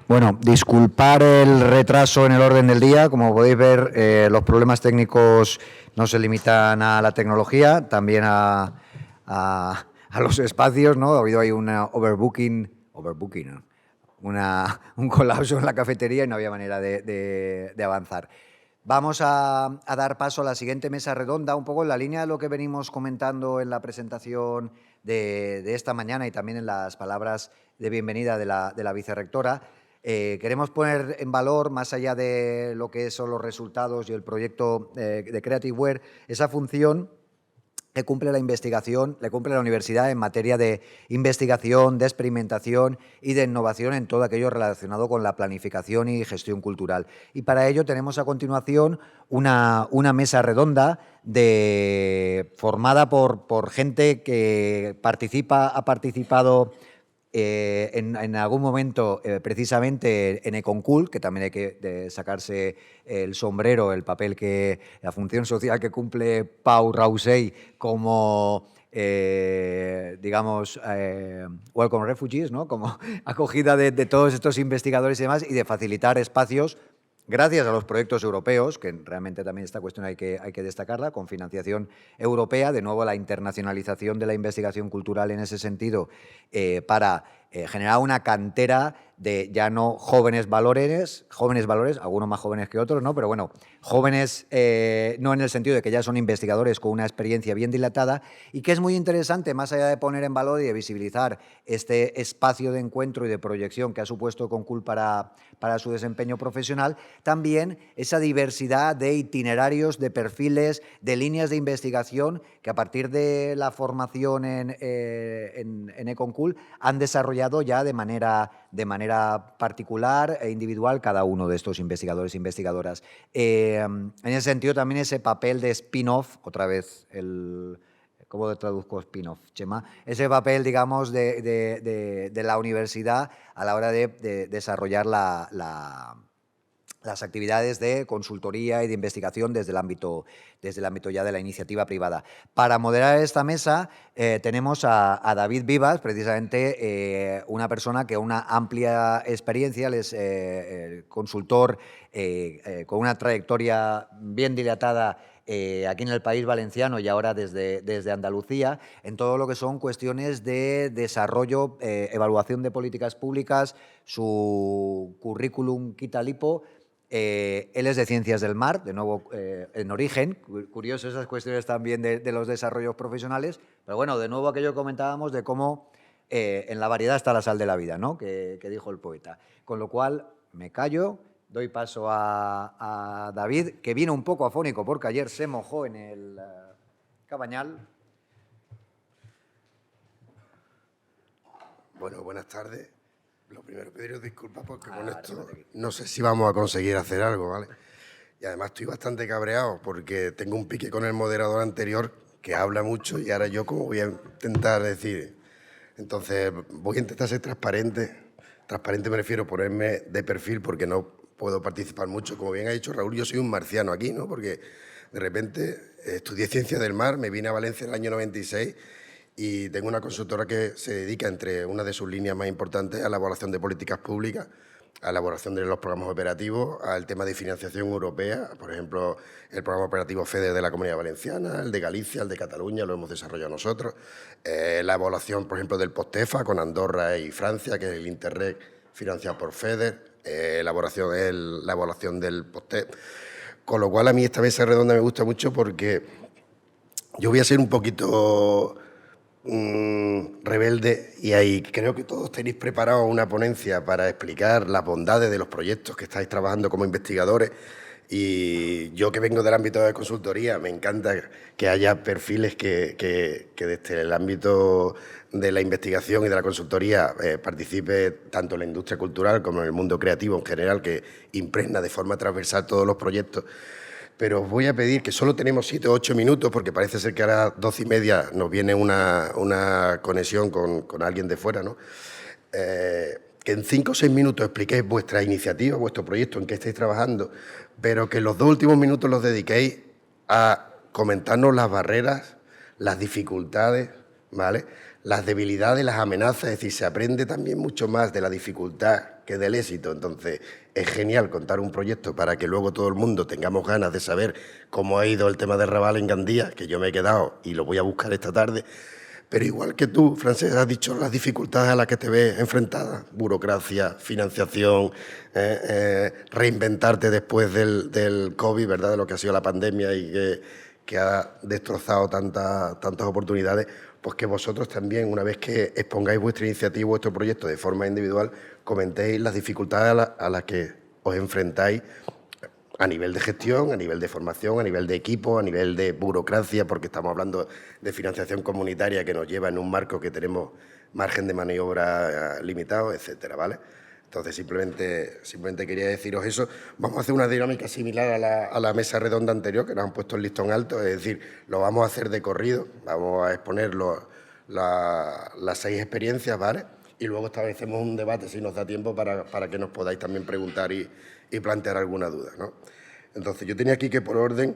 Bueno, disculpar el retraso en el orden del día. Como podéis ver, los problemas técnicos no se limitan a la tecnología, también a los espacios, ¿no? Ha habido ahí una overbooking, ¿no? Un colapso en la cafetería y no había manera de avanzar. Vamos a dar paso a la siguiente mesa redonda, un poco en la línea de lo que venimos comentando en la presentación de esta mañana y también en las palabras de bienvenida de la vicerrectora. Queremos poner en valor, más allá de lo que son los resultados y el proyecto de Creativeware, esa función que cumple la investigación, le cumple la universidad en materia de investigación, de experimentación y de innovación en todo aquello relacionado con la planificación y gestión cultural. Y para ello tenemos a continuación una mesa redonda formada por gente que ha participado en algún momento, precisamente en Econcool, que también hay que sacarse el sombrero, la función social que cumple Pau Rausey como, digamos, Welcome Refugees, ¿no? Como acogida de todos estos investigadores y demás, y de facilitar espacios, gracias a los proyectos europeos, que realmente también esta cuestión hay que destacarla, con financiación europea, de nuevo la internacionalización de la investigación cultural en ese sentido, para generar una cantera de ya no jóvenes valores, algunos más jóvenes que otros, ¿no? Pero bueno, jóvenes no en el sentido de que ya son investigadores con una experiencia bien dilatada, y que es muy interesante, más allá de poner en valor y de visibilizar este espacio de encuentro y de proyección que ha supuesto Econcool para su desempeño profesional, también esa diversidad de itinerarios, de perfiles, de líneas de investigación que a partir de la formación en Econcool han desarrollado ya de manera particular e individual cada uno de estos investigadores e investigadoras. En ese sentido, también ese papel de spin-off, otra vez ¿cómo traduzco spin-off, Chema? Ese papel, digamos, de la universidad a la hora de desarrollar las actividades de consultoría y de investigación desde el ámbito ya de la iniciativa privada. Para moderar esta mesa tenemos a David Vivas, precisamente una persona que una amplia experiencia, él es consultor con una trayectoria bien dilatada aquí en el país valenciano y ahora desde Andalucía, en todo lo que son cuestiones de desarrollo, evaluación de políticas públicas, su currículum quitalipo. Él es de Ciencias del Mar, de nuevo en origen, curioso esas cuestiones también de los desarrollos profesionales, pero bueno, de nuevo aquello que comentábamos de cómo en la variedad está la sal de la vida, ¿no? Que dijo el poeta. Con lo cual, me callo, doy paso a David, que vino un poco afónico porque ayer se mojó en el Cabañal. Bueno, buenas tardes. Lo primero, pediros disculpas porque con esto no sé si vamos a conseguir hacer algo, ¿vale? Y además estoy bastante cabreado porque tengo un pique con el moderador anterior que habla mucho y ahora yo como voy a intentar decir. Entonces voy a intentar ser transparente. Transparente me refiero a ponerme de perfil porque no puedo participar mucho. Como bien ha dicho Raúl, yo soy un marciano aquí, ¿no? Porque de repente estudié Ciencias del Mar, me vine a Valencia en el año 96 y tengo una consultora que se dedica, entre una de sus líneas más importantes, a la elaboración de políticas públicas, a la elaboración de los programas operativos, al tema de financiación europea, por ejemplo, el programa operativo FEDER de la Comunidad Valenciana, el de Galicia, el de Cataluña, lo hemos desarrollado nosotros, la evaluación, por ejemplo, del POSTEFA con Andorra y Francia, que es el Interreg financiado por FEDER, la evaluación del POSTEF. Con lo cual, a mí esta mesa redonda me gusta mucho porque yo voy a ser un poquito rebelde y ahí creo que todos tenéis preparado una ponencia para explicar las bondades de los proyectos que estáis trabajando como investigadores, y yo que vengo del ámbito de consultoría me encanta que haya perfiles que desde el ámbito de la investigación y de la consultoría participe tanto la industria cultural como en el mundo creativo en general, que impregna de forma transversal todos los proyectos. Pero os voy a pedir que solo tenemos 7 o 8 minutos, porque parece ser que a las 12:30 nos viene una conexión con alguien de fuera, ¿no? Que en 5 o 6 minutos expliquéis vuestra iniciativa, vuestro proyecto, en qué estáis trabajando, pero que los 2 últimos minutos los dediquéis a comentarnos las barreras, las dificultades, ¿vale? Las debilidades, las amenazas, es decir, se aprende también mucho más de la dificultad que del éxito. Entonces, es genial contar un proyecto para que luego todo el mundo tengamos ganas de saber cómo ha ido el tema del Raval en Gandía, que yo me he quedado y lo voy a buscar esta tarde. Pero igual que tú, Francesc, has dicho las dificultades a las que te ves enfrentada, burocracia, financiación, reinventarte después del COVID, ¿verdad?, de lo que ha sido la pandemia y que ha destrozado tantas oportunidades, pues que vosotros también, una vez que expongáis vuestra iniciativa, vuestro proyecto de forma individual, comentéis las dificultades a las que os enfrentáis a nivel de gestión, a nivel de formación, a nivel de equipo, a nivel de burocracia, porque estamos hablando de financiación comunitaria que nos lleva en un marco que tenemos margen de maniobra limitado, etcétera, ¿vale? Entonces, simplemente quería deciros eso. Vamos a hacer una dinámica similar a la mesa redonda anterior, que nos han puesto el listón alto, es decir, lo vamos a hacer de corrido, vamos a exponer las 6 experiencias, ¿vale? Y luego establecemos un debate, si nos da tiempo, para que nos podáis también preguntar y plantear alguna duda, ¿no? Entonces, yo tenía aquí que, por orden,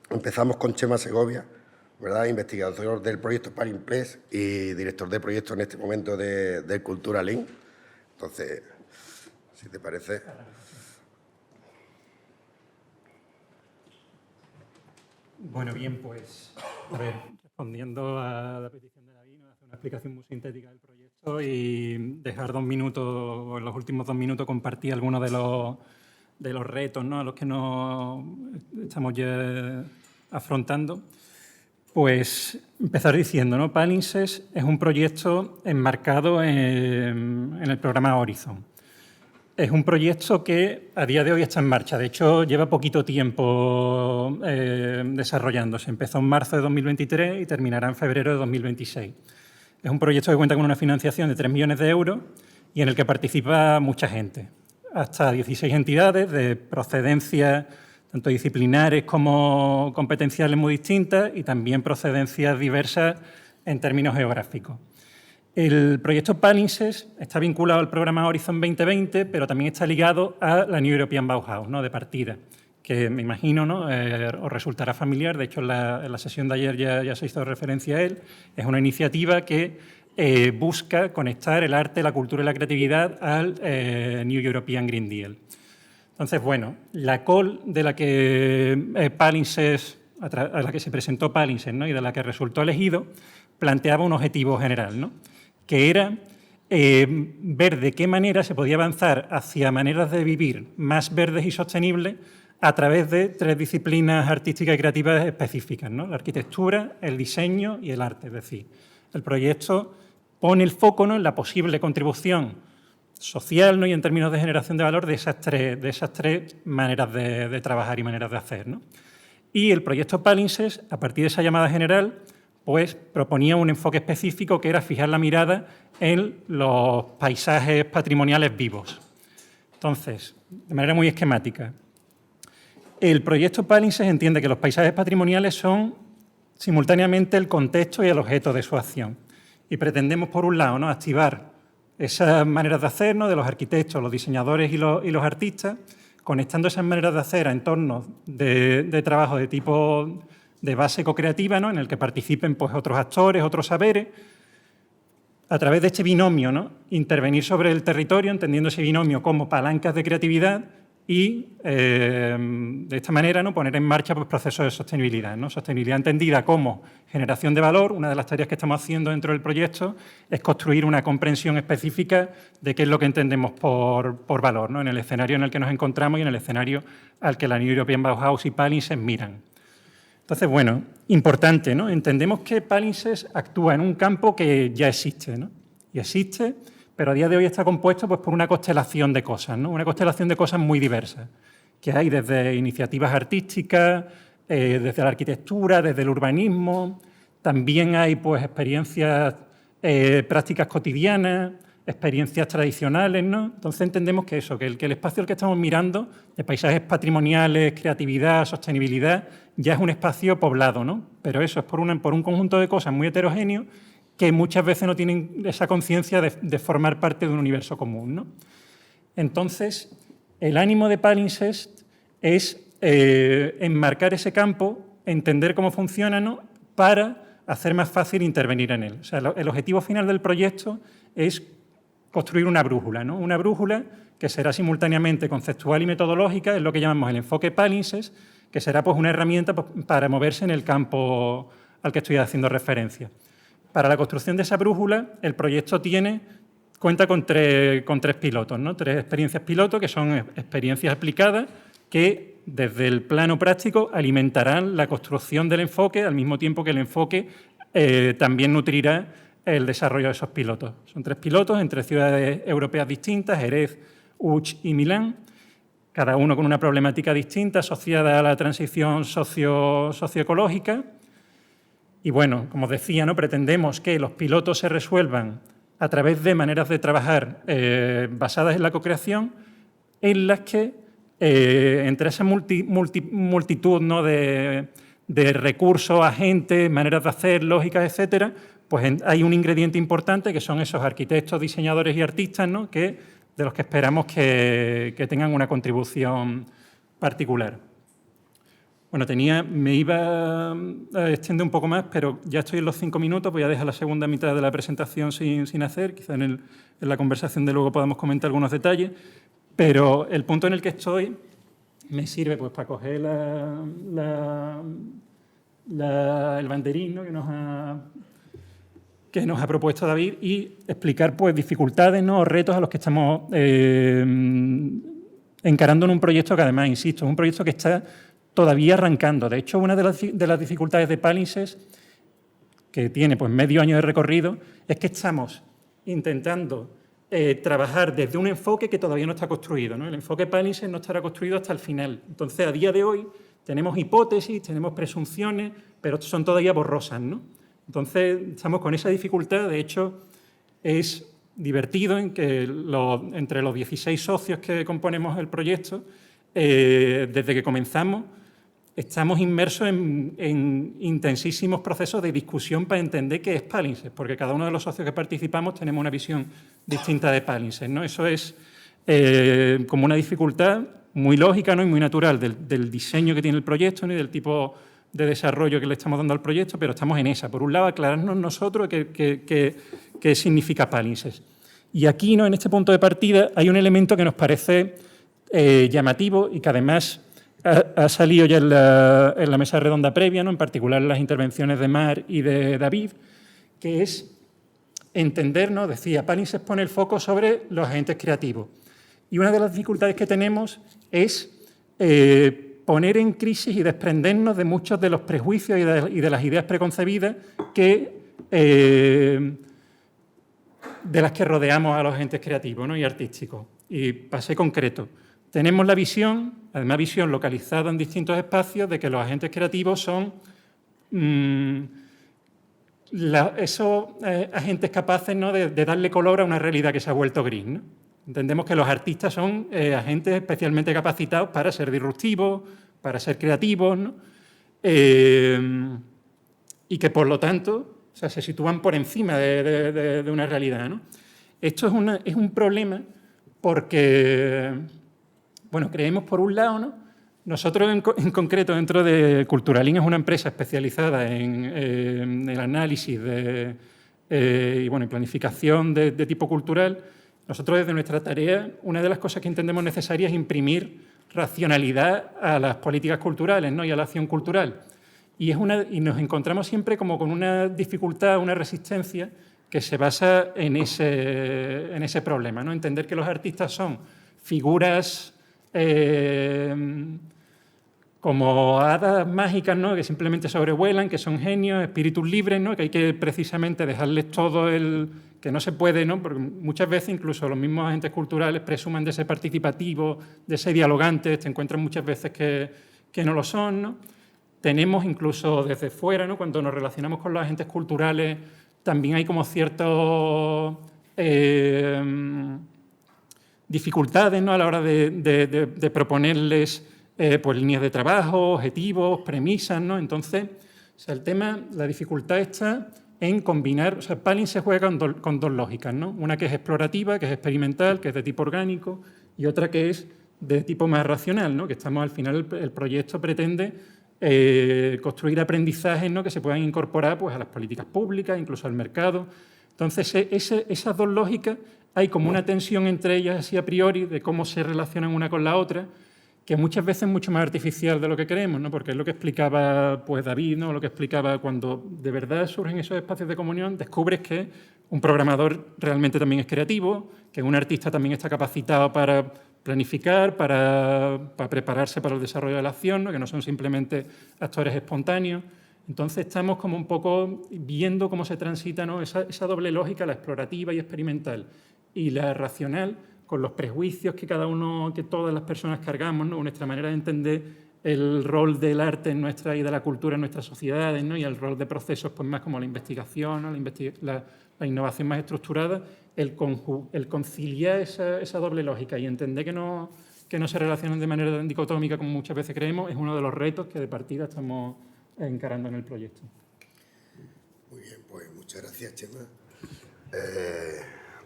empezamos con Chema Segovia, ¿verdad?, investigador del proyecto Parinplest y director de proyecto en este momento de Cultura Link. Entonces, si te parece. Bueno, bien, pues, a ver, respondiendo a la petición de David, hacer una explicación muy sintética del proyecto y dejar 2 minutos, o en los últimos 2 minutos, compartir algunos de los retos, ¿no?, a los que nos estamos ya afrontando. Pues empezar diciendo, ¿no?, Palimpsest es un proyecto enmarcado en el programa Horizon. Es un proyecto que a día de hoy está en marcha. De hecho, lleva poquito tiempo desarrollándose. Empezó en marzo de 2023 y terminará en febrero de 2026. Es un proyecto que cuenta con una financiación de 3 millones de euros y en el que participa mucha gente. Hasta 16 entidades de procedencia tanto disciplinares como competenciales muy distintas y también procedencias diversas en términos geográficos. El proyecto Palimpsest está vinculado al programa Horizon 2020, pero también está ligado a la New European Bauhaus, ¿no?, de partida, que me imagino, ¿no?, os resultará familiar. De hecho, en la sesión de ayer ya se hizo referencia a él. Es una iniciativa que busca conectar el arte, la cultura y la creatividad al New European Green Deal. Entonces, bueno, la call de la que Palimpsest, a la que se presentó Palimpsest, ¿no?, y de la que resultó elegido, planteaba un objetivo general, ¿no?, que era ver de qué manera se podía avanzar hacia maneras de vivir más verdes y sostenibles a través de 3 disciplinas artísticas y creativas específicas, ¿no?, la arquitectura, el diseño y el arte. Es decir, el proyecto pone el foco, ¿no?, en la posible contribución social, ¿no?, y en términos de generación de valor de esas tres maneras de trabajar y maneras de hacer, ¿no? Y el proyecto Palimpsest, a partir de esa llamada general, pues proponía un enfoque específico que era fijar la mirada en los paisajes patrimoniales vivos. Entonces, de manera muy esquemática, el proyecto Palimpsest entiende que los paisajes patrimoniales son simultáneamente el contexto y el objeto de su acción. Y pretendemos, por un lado, ¿no?, activar esas maneras de hacer, ¿no?, de los arquitectos, los diseñadores y los artistas, conectando esas maneras de hacer a entornos de trabajo de tipo de base co-creativa, ¿no?, en el que participen, pues, otros actores, otros saberes, a través de este binomio, ¿no?, intervenir sobre el territorio, entendiendo ese binomio como palancas de creatividad y, de esta manera, ¿no?, poner en marcha, pues, procesos de sostenibilidad, ¿no? Sostenibilidad entendida como generación de valor. Una de las tareas que estamos haciendo dentro del proyecto es construir una comprensión específica de qué es lo que entendemos por valor, ¿no?, en el escenario en el que nos encontramos y en el escenario al que la New European Bauhaus y Palimpsest miran. Entonces, bueno, importante, ¿no? Entendemos que Palimpsest actúa en un campo que ya existe, ¿no? Y existe, pero a día de hoy está compuesto, pues, por una constelación de cosas, ¿no? Una constelación de cosas muy diversas, que hay desde iniciativas artísticas, desde la arquitectura, desde el urbanismo. También hay, pues, experiencias prácticas cotidianas, experiencias tradicionales, ¿no? Entonces entendemos que eso, que el espacio al que estamos mirando, de paisajes patrimoniales, creatividad, sostenibilidad, ya es un espacio poblado, ¿no? Pero eso es por un conjunto de cosas muy heterogéneos que muchas veces no tienen esa conciencia de formar parte de un universo común, ¿no? Entonces, el ánimo de Palimpsest es enmarcar ese campo, entender cómo funciona, ¿no?, para hacer más fácil intervenir en él. O sea, el objetivo final del proyecto es construir una brújula, ¿no? Una brújula que será simultáneamente conceptual y metodológica, es lo que llamamos el enfoque Palimpsest, que será pues, una herramienta para moverse en el campo al que estoy haciendo referencia. Para la construcción de esa brújula, el proyecto cuenta con tres pilotos, ¿no? 3 experiencias piloto, que son experiencias aplicadas que, desde el plano práctico, alimentarán la construcción del enfoque, al mismo tiempo que el enfoque también nutrirá el desarrollo de esos pilotos. Son 3 pilotos en 3 ciudades europeas distintas, Jerez, Uch y Milán, cada uno con una problemática distinta asociada a la transición socioecológica. Y bueno, como os decía, ¿no? Pretendemos que los pilotos se resuelvan a través de maneras de trabajar basadas en la cocreación, en las que entre esa multitud, ¿no? de recursos, agentes, maneras de hacer, lógicas, etcétera, pues hay un ingrediente importante que son esos arquitectos, diseñadores y artistas, ¿no? de los que esperamos que tengan una contribución particular. Bueno, me iba a extender un poco más, pero ya estoy en los 5 minutos, voy a dejar la segunda mitad de la presentación sin hacer, quizá en la conversación de luego podamos comentar algunos detalles, pero el punto en el que estoy me sirve pues, para coger el banderín, ¿no? que nos ha propuesto David y explicar pues, dificultades, ¿no? o retos a los que estamos encarando en un proyecto que además, insisto, es un proyecto que está todavía arrancando. De hecho, una de las dificultades de Palimpsest, que tiene pues, medio año de recorrido, es que estamos intentando trabajar desde un enfoque que todavía no está construido, ¿no? El enfoque Palimpsest no estará construido hasta el final. Entonces, a día de hoy, tenemos hipótesis, tenemos presunciones, pero son todavía borrosas, ¿no? Entonces, estamos con esa dificultad. De hecho, es divertido en que entre los 16 socios que componemos el proyecto, desde que comenzamos, estamos inmersos en intensísimos procesos de discusión para entender qué es Palimpsest, porque cada uno de los socios que participamos tenemos una visión distinta de Palimpsest, ¿no? Eso es como una dificultad muy lógica, ¿no? y muy natural del diseño que tiene el proyecto, ¿no? y del tipo de desarrollo que le estamos dando al proyecto, pero estamos en esa. Por un lado, aclararnos nosotros qué significa Palimpsest. Y aquí, ¿no? en este punto de partida, hay un elemento que nos parece llamativo y que además ha salido ya en la mesa redonda previa, ¿no? en particular en las intervenciones de Mar y de David, que es entender, ¿no? decía, Palimpsest pone el foco sobre los agentes creativos. Y una de las dificultades que tenemos es poner en crisis y desprendernos de muchos de los prejuicios y de las ideas preconcebidas de las que rodeamos a los agentes creativos, ¿no? y artísticos. Y para ser concreto, tenemos la visión, además visión localizada en distintos espacios, de que los agentes creativos son esos agentes capaces, ¿no? de darle color a una realidad que se ha vuelto gris, ¿no? Entendemos que los artistas son agentes especialmente capacitados para ser disruptivos, para ser creativos, ¿no? Y que, por lo tanto, o sea, se sitúan por encima de una realidad, ¿no? Esto es un problema porque, bueno, creemos, por un lado, ¿no? Nosotros, en concreto, dentro de Culturalin, es una empresa especializada en el análisis y planificación de tipo cultural. Nosotros, desde nuestra tarea, una de las cosas que entendemos necesarias es imprimir racionalidad a las políticas culturales, ¿no? y a la acción cultural. Y nos encontramos siempre como con una dificultad, una resistencia que se basa en ese problema, ¿no? Entender que los artistas son figuras como hadas mágicas, ¿no? que simplemente sobrevuelan, que son genios, espíritus libres, ¿no? que hay que precisamente dejarles todo que no se puede, ¿no? porque muchas veces incluso los mismos agentes culturales presumen de ser participativos, de ser dialogantes, te encuentran muchas veces que no lo son, ¿no? Tenemos incluso desde fuera, ¿no? cuando nos relacionamos con los agentes culturales, también hay como ciertas dificultades, ¿no? a la hora de proponerles pues líneas de trabajo, objetivos, premisas, ¿no? Entonces, o sea, la dificultad está en combinar, o sea, Palimpsest juega con dos lógicas, ¿no? Una que es explorativa, que es experimental, que es de tipo orgánico, y otra que es de tipo más racional, ¿no? Que al final el proyecto pretende construir aprendizajes, ¿no?, que se puedan incorporar pues, a las políticas públicas, incluso al mercado. Entonces, esas dos lógicas, hay como una tensión entre ellas así a priori de cómo se relacionan una con la otra, que muchas veces es mucho más artificial de lo que creemos, ¿no? Porque es lo que explicaba pues, David, ¿no? Lo que explicaba cuando de verdad surgen esos espacios de comunión, descubres que un programador realmente también es creativo, que un artista también está capacitado para planificar, para prepararse para el desarrollo de la acción, ¿no?, que no son simplemente actores espontáneos. Entonces estamos como un poco viendo cómo se transita, ¿no?, esa doble lógica, la explorativa y experimental, y la racional, con los prejuicios que que todas las personas cargamos, ¿no?, nuestra manera de entender el rol del arte en y de la cultura en nuestras sociedades, ¿no?, y el rol de procesos pues, más como la investigación, ¿no?, la innovación más estructurada, el conciliar esa doble lógica y entender que no se relacionan de manera dicotómica como muchas veces creemos, es uno de los retos que de partida estamos encarando en el proyecto. Muy bien, pues muchas gracias, Chema.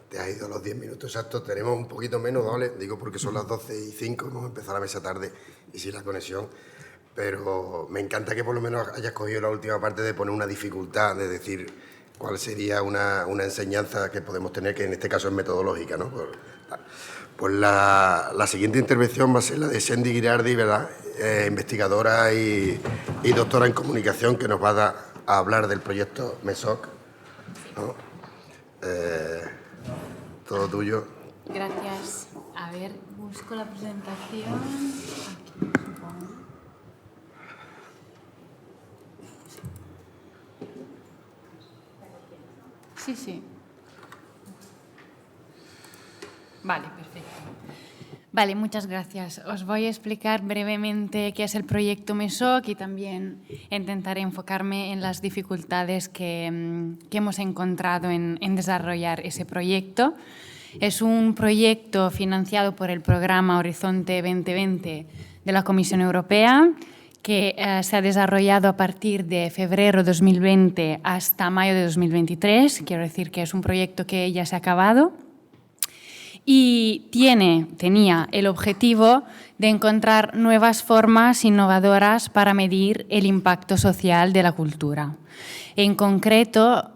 Te has ido a los 10 minutos exactos, tenemos un poquito menos, ¿vale? Digo porque son las 12:05, hemos empezado la mesa tarde y sin la conexión, pero me encanta que por lo menos hayas cogido la última parte de poner una dificultad, de decir cuál sería una enseñanza que podemos tener, que en este caso es metodológica, ¿no? Pues la siguiente intervención va a ser la de Sandy Girardi, ¿verdad? Investigadora y doctora en comunicación, que nos va a hablar del proyecto MESOC, ¿no? Todo tuyo. Gracias. A ver, busco la presentación. Aquí, supongo. Sí. Vale, perfecto. Vale, muchas gracias. Os voy a explicar brevemente qué es el proyecto MESOC y también intentaré enfocarme en las dificultades que hemos encontrado en desarrollar ese proyecto. Es un proyecto financiado por el programa Horizonte 2020 de la Comisión Europea, que se ha desarrollado a partir de febrero de 2020 hasta mayo de 2023. Quiero decir que es un proyecto que ya se ha acabado. Y tenía el objetivo de encontrar nuevas formas innovadoras para medir el impacto social de la cultura. En concreto,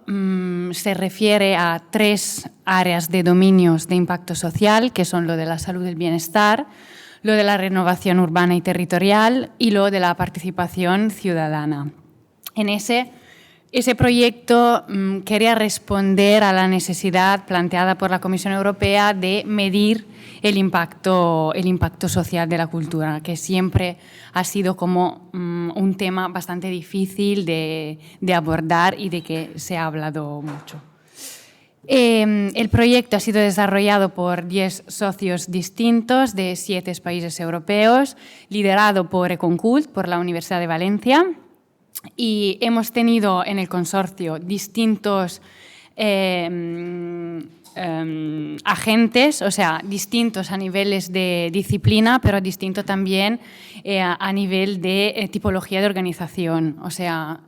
se refiere a 3 áreas de dominios de impacto social, que son lo de la salud y el bienestar, lo de la renovación urbana y territorial y lo de la participación ciudadana. En ese proyecto quería responder a la necesidad planteada por la Comisión Europea de medir el impacto social de la cultura, que siempre ha sido como un tema bastante difícil de abordar y de que se ha hablado mucho. El proyecto ha sido desarrollado por 10 socios distintos de 7 países europeos, liderado por Econcult, por la Universidad de Valencia. Y hemos tenido en el consorcio distintos agentes, o sea, distintos a niveles de disciplina, pero distinto también a nivel de tipología de organización. O sea,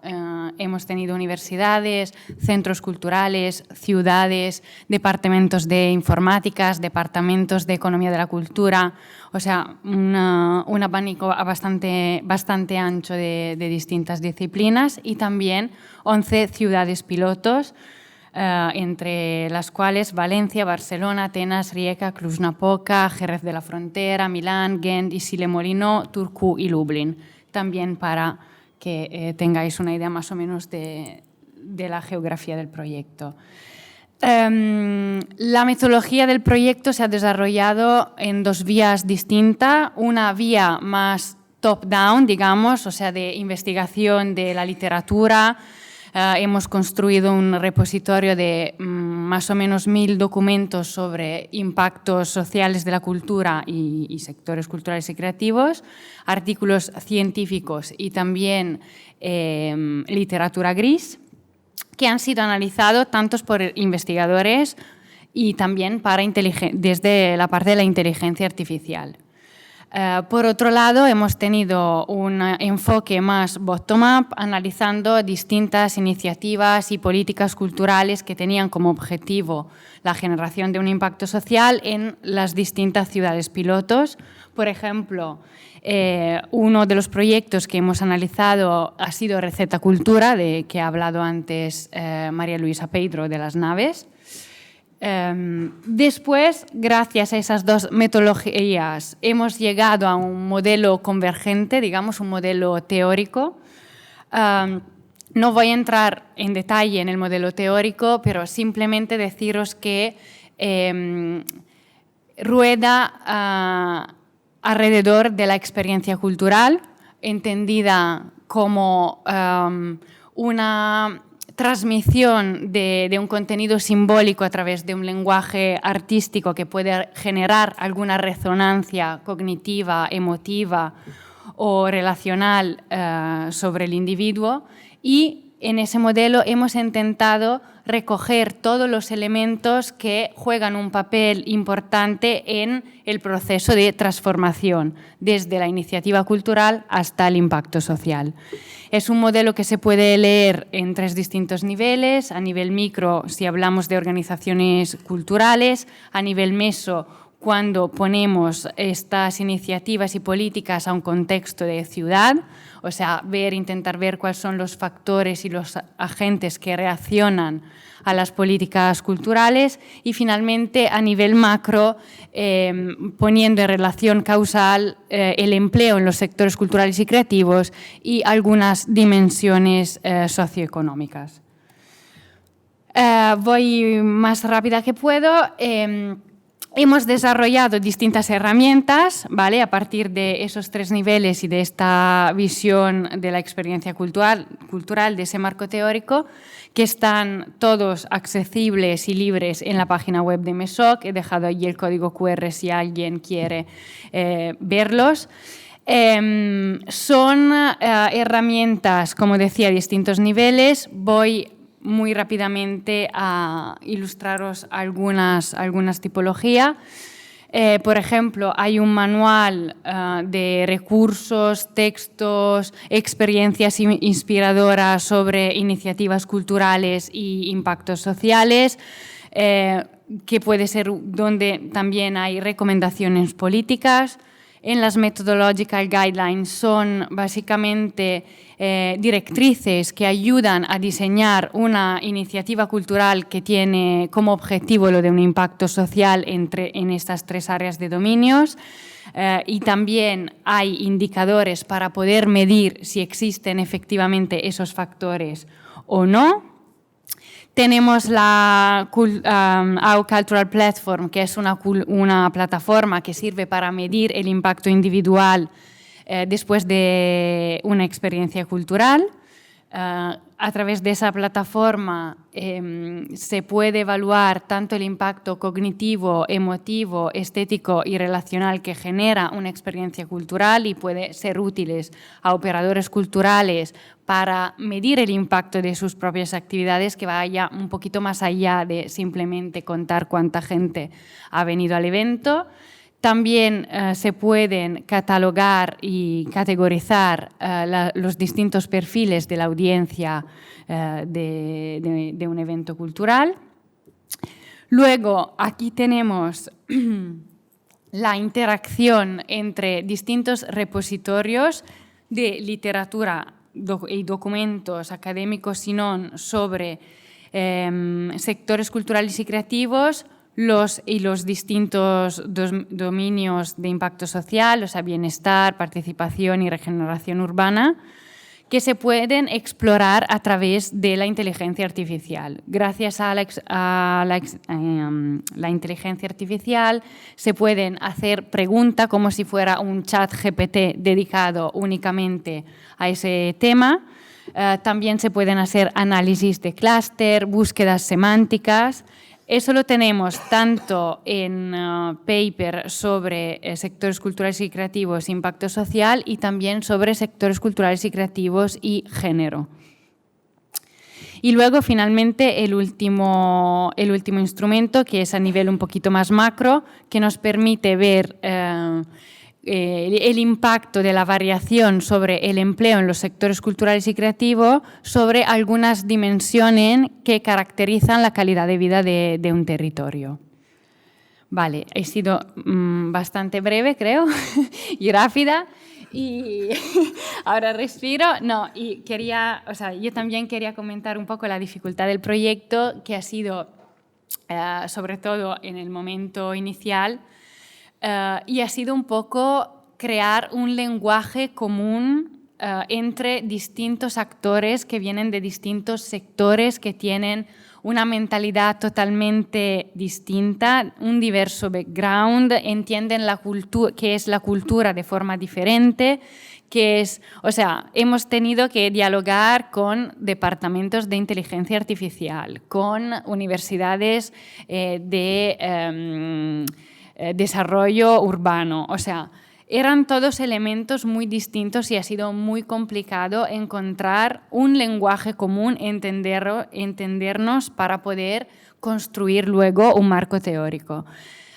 hemos tenido universidades, centros culturales, ciudades, departamentos de informáticas, departamentos de economía de la cultura, o sea, un abanico bastante ancho de distintas disciplinas y también 11 ciudades pilotos, entre las cuales Valencia, Barcelona, Atenas, Rijeka, Cluj-Napoca, Jerez de la Frontera, Milán, Ghent, Issy-les-Moulineaux, Turku y Lublin. También para que tengáis una idea más o menos de la geografía del proyecto. La metodología del proyecto se ha desarrollado en 2 vías distintas. Una vía más top-down, digamos, o sea, de investigación de la literatura. Hemos construido un repositorio de más o menos 1000 documentos sobre impactos sociales de la cultura y sectores culturales y creativos, artículos científicos y también literatura gris, que han sido analizados tantos por investigadores y también desde la parte de la inteligencia artificial. Por otro lado, hemos tenido un enfoque más bottom-up, analizando distintas iniciativas y políticas culturales que tenían como objetivo la generación de un impacto social en las distintas ciudades pilotos. Por ejemplo, uno de los proyectos que hemos analizado ha sido Receta Cultura, de que ha hablado antes María Luisa Pedro de las naves. Después, gracias a esas dos metodologías, hemos llegado a un modelo convergente, digamos, un modelo teórico. No voy a entrar en detalle en el modelo teórico, pero simplemente deciros que rueda alrededor de la experiencia cultural, entendida como una transmisión de un contenido simbólico a través de un lenguaje artístico que puede generar alguna resonancia cognitiva, emotiva o relacional sobre el individuo, y en ese modelo hemos intentado recoger todos los elementos que juegan un papel importante en el proceso de transformación, desde la iniciativa cultural hasta el impacto social. Es un modelo que se puede leer en 3 distintos niveles: a nivel micro, si hablamos de organizaciones culturales; a nivel meso, cuando ponemos estas iniciativas y políticas a un contexto de ciudad, o sea, intentar ver cuáles son los factores y los agentes que reaccionan a las políticas culturales; y finalmente a nivel macro, poniendo en relación causal el empleo en los sectores culturales y creativos y algunas dimensiones socioeconómicas. Voy más rápida que puedo. Hemos desarrollado distintas herramientas, ¿vale?, a partir de esos 3 niveles y de esta visión de la experiencia cultural, de ese marco teórico, que están todos accesibles y libres en la página web de MESOC. He dejado allí el código QR si alguien quiere verlos. Son herramientas, como decía, a distintos niveles. Voy muy rápidamente a ilustraros algunas tipologías. Por ejemplo, hay un manual de recursos, textos, experiencias inspiradoras sobre iniciativas culturales y impactos sociales, que puede ser donde también hay recomendaciones políticas. En las Methodological Guidelines son básicamente directrices que ayudan a diseñar una iniciativa cultural que tiene como objetivo lo de un impacto social en estas 3 áreas de dominios. Y también hay indicadores para poder medir si existen efectivamente esos factores o no. Tenemos la Our Cultural Platform, que es una plataforma que sirve para medir el impacto individual después de una experiencia cultural. A través de esa plataforma se puede evaluar tanto el impacto cognitivo, emotivo, estético y relacional que genera una experiencia cultural, y puede ser útiles a operadores culturales para medir el impacto de sus propias actividades, que vaya un poquito más allá de simplemente contar cuánta gente ha venido al evento. También se pueden catalogar y categorizar los distintos perfiles de la audiencia de un evento cultural. Luego, aquí tenemos la interacción entre distintos repositorios de literatura y documentos académicos y no sobre sectores culturales y creativos, los distintos dominios de impacto social, o sea, bienestar, participación y regeneración urbana, que se pueden explorar a través de la inteligencia artificial. Gracias a la inteligencia artificial se pueden hacer preguntas como si fuera un chat GPT dedicado únicamente a ese tema. También se pueden hacer análisis de clúster, búsquedas semánticas. Eso lo tenemos tanto en paper sobre sectores culturales y creativos e impacto social, y también sobre sectores culturales y creativos y género. Y luego, finalmente, el último instrumento, que es a nivel un poquito más macro, que nos permite ver el impacto de la variación sobre el empleo en los sectores culturales y creativos sobre algunas dimensiones que caracterizan la calidad de vida de un territorio. Vale, he sido bastante breve, creo, y rápida. Y ahora respiro. No, y yo también quería comentar un poco la dificultad del proyecto, que ha sido, sobre todo en el momento inicial, y ha sido un poco crear un lenguaje común entre distintos actores que vienen de distintos sectores, que tienen una mentalidad totalmente distinta, un diverso background, entienden qué es la cultura de forma diferente, hemos tenido que dialogar con departamentos de inteligencia artificial, con universidades de desarrollo urbano, eran todos elementos muy distintos y ha sido muy complicado encontrar un lenguaje común, entendernos para poder construir luego un marco teórico.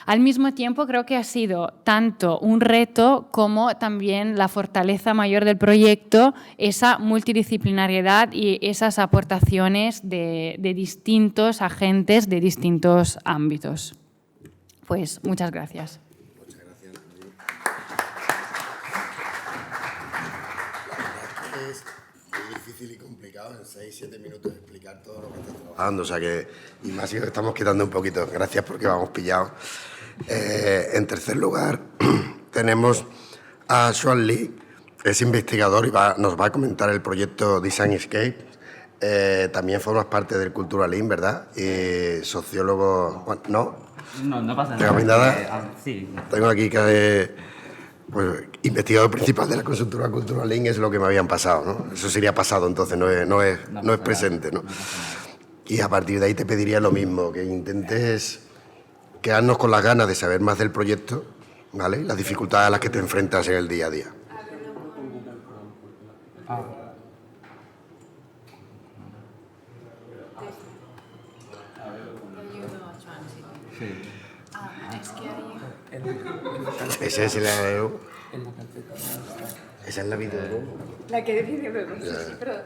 Al mismo tiempo, creo que ha sido tanto un reto como también la fortaleza mayor del proyecto, esa multidisciplinariedad y esas aportaciones de distintos agentes de distintos ámbitos. Pues muchas gracias. Es muy difícil y complicado en 6-7 minutos explicar todo lo que estás trabajando, y más si estamos quitando un poquito. Gracias porque vamos pillados. En tercer lugar, tenemos a Xuan Li, es investigador y nos va a comentar el proyecto Designscape. También formas parte del Culturalin, ¿verdad? Y sociólogo... Bueno, ¿no? No pasa ¿Tengo nada? Sí. Tengo aquí que... Pues, investigador principal de la consultora Culturalin es lo que me habían pasado, ¿no? Eso sería pasado, entonces no es presente, ¿no? Y a partir de ahí te pediría lo mismo, que intentes quedarnos con las ganas de saber más del proyecto, ¿vale? Y las dificultades a las que te enfrentas en el día a día. Ese es el AEO. Esa es la video. La que decide luego. Sí, perdón.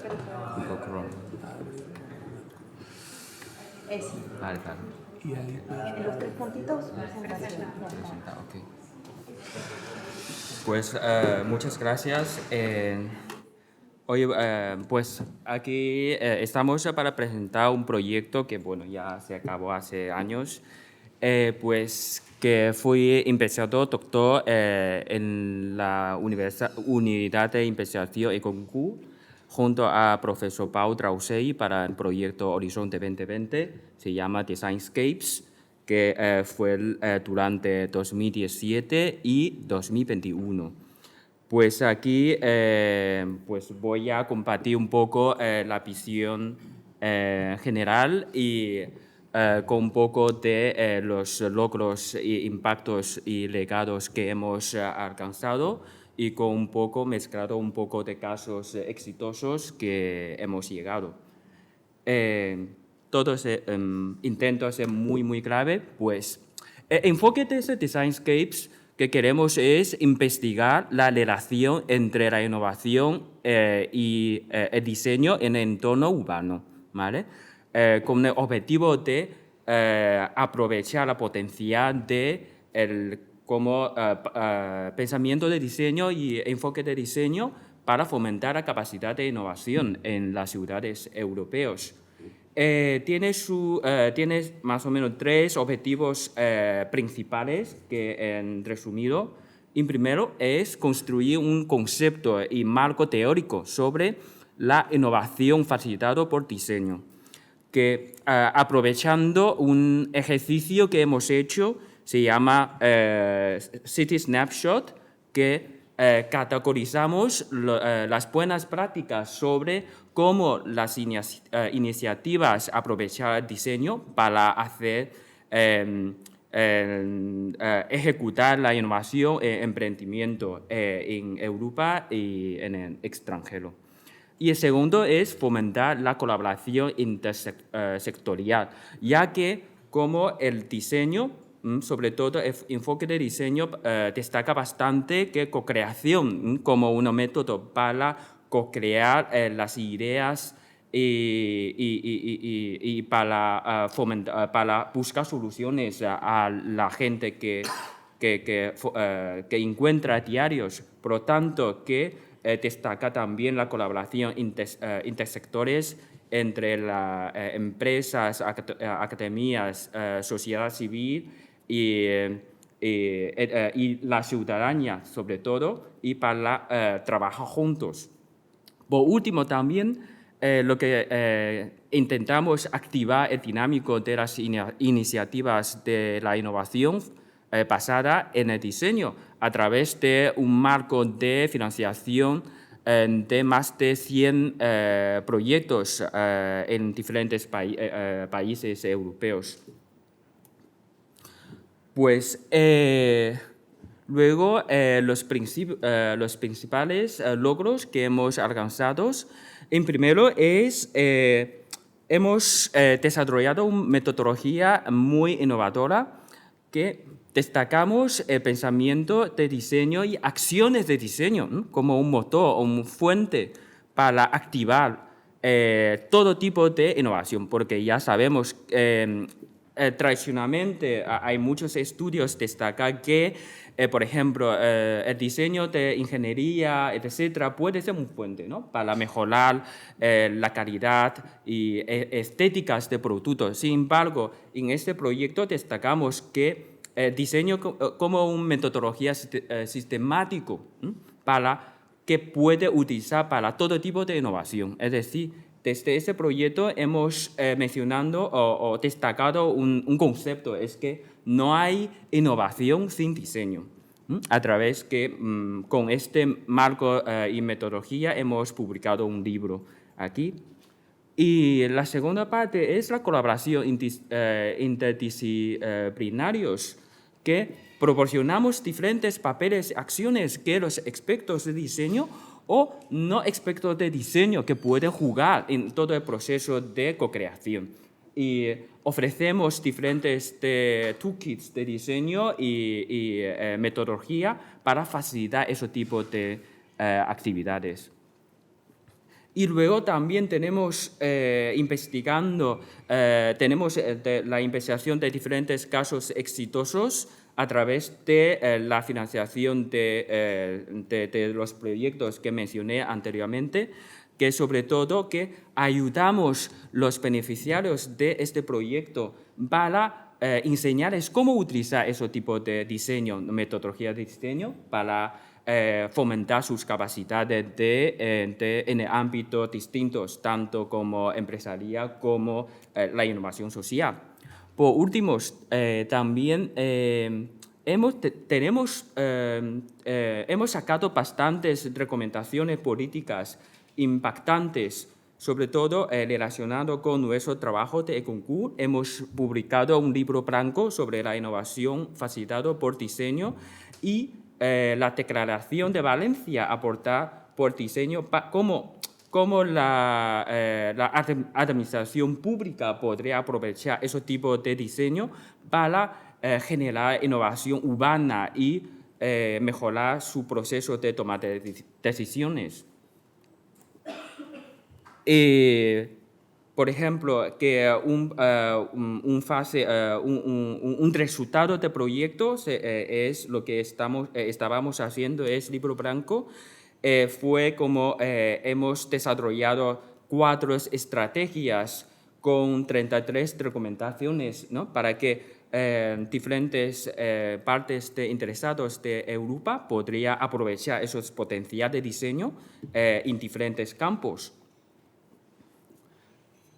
Vale. ¿Y los 3 puntitos? Okay. Pues muchas gracias. Hoy, pues aquí estamos para presentar un proyecto que, bueno, ya se acabó hace años, pues que fui investigador doctor en la Unidad de Investigación ECONCU junto a profesor Pau Drausei para el proyecto Horizonte 2020, se llama Designscapes, que fue durante 2017 y 2021. Pues aquí pues voy a compartir un poco la visión general y con un poco de los logros e impactos y legados que hemos alcanzado y con un poco mezclado un poco de casos exitosos que hemos llegado. Todo ese intento ser muy grave, pues el enfoque de ese Designscapes que queremos es investigar la relación entre la innovación y el diseño en el entorno urbano, ¿vale? Con el objetivo de aprovechar la potencial de como pensamiento de diseño y enfoque de diseño para fomentar la capacidad de innovación en las ciudades europeas. Tiene más o menos 3 objetivos principales que, en resumido, el primero es construir un concepto y marco teórico sobre la innovación facilitado por diseño, que aprovechando un ejercicio que hemos hecho, se llama City Snapshot, que categorizamos las buenas prácticas sobre cómo las iniciativas aprovechar el diseño para hacer, ejecutar la innovación e emprendimiento en Europa y en el extranjero. Y el segundo es fomentar la colaboración intersectorial, ya que como el diseño sobre todo el enfoque de diseño destaca bastante que co-creación como un método para co-crear las ideas y para, para buscar soluciones a la gente que encuentra diarios. Por lo tanto, que destaca también la colaboración intersectores entre las empresas, academias, sociedad civil y la ciudadanía, sobre todo, y para trabajar juntos. Por último, también lo que intentamos activar el dinámico de las iniciativas de la innovación basada en el diseño a través de un marco de financiación de más de 100 proyectos en diferentes países europeos. Pues luego los principales logros que hemos alcanzado, en primero es hemos desarrollado una metodología muy innovadora que destacamos el pensamiento de diseño y acciones de diseño, ¿no?, como un motor o una fuente para activar todo tipo de innovación, porque ya sabemos tradicionalmente hay muchos estudios que destacan que, por ejemplo, el diseño de ingeniería, etcétera, puede ser un fuente, ¿no?, para mejorar la calidad y estéticas de productos. Sin embargo, en este proyecto destacamos que diseño como una metodología sistemática para que puede utilizar para todo tipo de innovación. Es decir, desde este proyecto hemos mencionado o destacado un concepto, es que no hay innovación sin diseño. A través que con este marco y metodología hemos publicado un libro aquí. Y la segunda parte es la colaboración interdisciplinarios, que proporcionamos diferentes papeles y acciones que los expertos de diseño o no expertos de diseño que pueden jugar en todo el proceso de co-creación. Y ofrecemos diferentes toolkits de diseño y metodología para facilitar ese tipo de actividades. Y luego también tenemos tenemos la investigación de diferentes casos exitosos a través de la financiación de los proyectos que mencioné anteriormente, que sobre todo que ayudamos los beneficiarios de este proyecto para enseñarles cómo utilizar ese tipo de diseño, metodología de diseño, para fomentar sus capacidades en ámbitos distintos, tanto como empresarial como la innovación social. Por último, también hemos sacado bastantes recomendaciones políticas impactantes, sobre todo relacionado con nuestro trabajo de Econcours. Hemos publicado un libro blanco sobre la innovación facilitado por diseño y la Declaración de Valencia aportada por diseño, cómo la administración pública podría aprovechar ese tipo de diseño para generar innovación urbana y mejorar su proceso de toma de decisiones. Por ejemplo, que un resultado de proyectos es lo que estábamos haciendo, es libro blanco. Fue como hemos desarrollado 4 estrategias con 33 recomendaciones, ¿no?, para que diferentes partes de interesados de Europa podrían aprovechar esos potenciales de diseño en diferentes campos.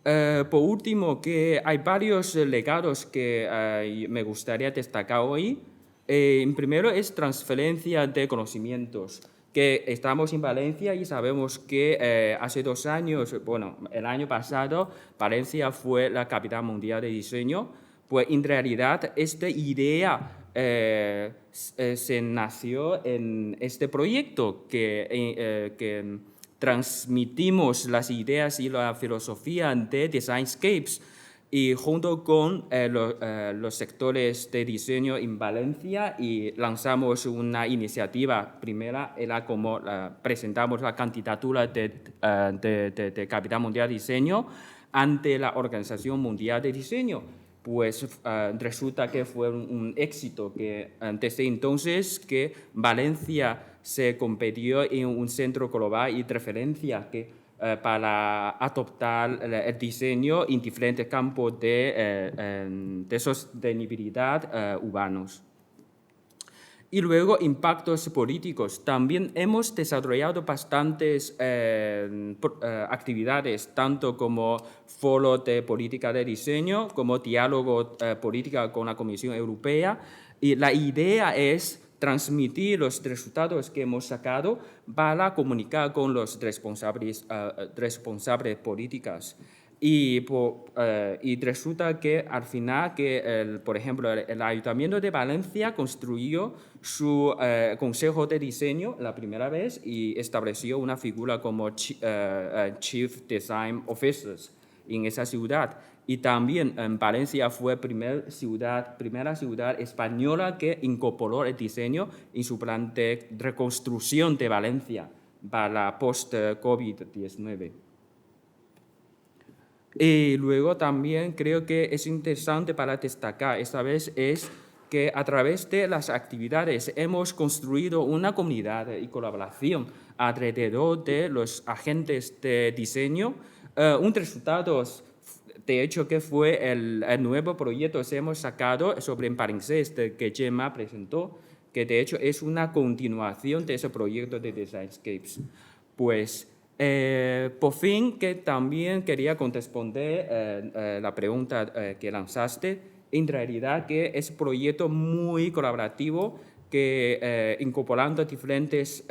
Por último, que hay varios legados que me gustaría destacar hoy. En primero es transferencia de conocimientos, que estamos en Valencia y sabemos que hace 2 años, bueno, el año pasado, Valencia fue la capital mundial de diseño. Pues en realidad esta idea se nació en este proyecto que transmitimos las ideas y la filosofía de Designscapes y junto con los sectores de diseño en Valencia y lanzamos una iniciativa. Primera era como presentamos la candidatura de Capital Mundial de Diseño ante la Organización Mundial de Diseño. Pues resulta que fue un éxito, que desde entonces que Valencia se convirtió en un centro global y de referencia para adoptar el diseño en diferentes campos de sostenibilidad urbanos. Y luego, impactos políticos. También hemos desarrollado bastantes actividades, tanto como foro de política de diseño, como diálogo político con la Comisión Europea. Y la idea es transmitir los resultados que hemos sacado para comunicar con los responsables políticos. Y resulta que al final, por ejemplo, el Ayuntamiento de Valencia construyó su Consejo de Diseño la primera vez y estableció una figura como Chief Design Officers en esa ciudad. Y también Valencia fue primera ciudad española que incorporó el diseño en su plan de reconstrucción de Valencia para post-COVID-19. Y luego también creo que es interesante para destacar esta vez es que a través de las actividades hemos construido una comunidad y colaboración alrededor de los agentes de diseño. Un resultado, de hecho, que fue el nuevo proyecto que hemos sacado sobre palimpsest que Gemma presentó, que de hecho es una continuación de ese proyecto de Designscapes. Pues por fin, que también quería responder la pregunta que lanzaste. En realidad, que es un proyecto muy colaborativo que incorporando diferentes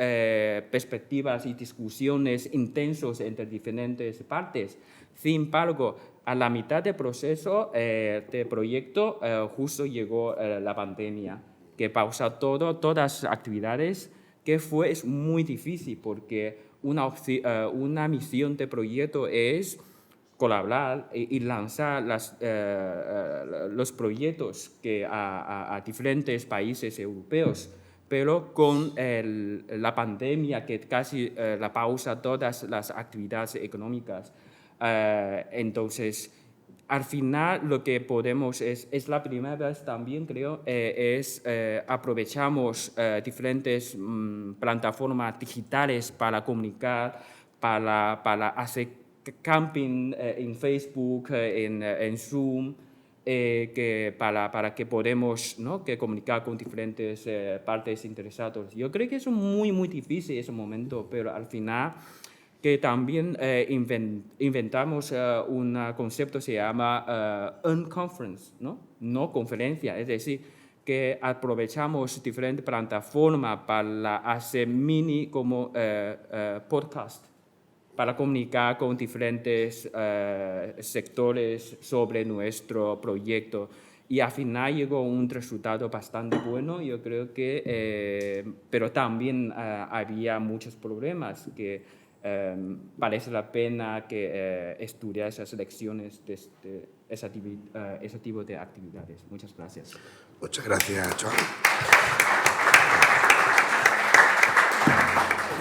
perspectivas y discusiones intensas entre diferentes partes. Sin embargo, a la mitad del proceso del proyecto justo llegó la pandemia, que pausó todas las actividades, que es muy difícil porque una misión de proyecto es colaborar y lanzar los proyectos a diferentes países europeos, pero con la pandemia que casi la pausa todas las actividades económicas. Entonces, al final lo que podemos es la primera vez también, creo, aprovechamos diferentes plataformas digitales para comunicar, para hacer camping en Facebook, en Zoom, para que podamos, ¿no?, que comunicar con diferentes partes interesadas. Yo creo que es muy, muy difícil ese momento, pero al final que también inventamos un concepto que se llama unconference, no conferencia, es decir, que aprovechamos diferentes plataformas para hacer mini como podcast, para comunicar con diferentes sectores sobre nuestro proyecto. Y al final llegó un resultado bastante bueno, yo creo que, pero también había muchos problemas que parece la pena que estudiar esas lecciones de ese tipo de actividades. Muchas gracias. Muchas gracias, Joan.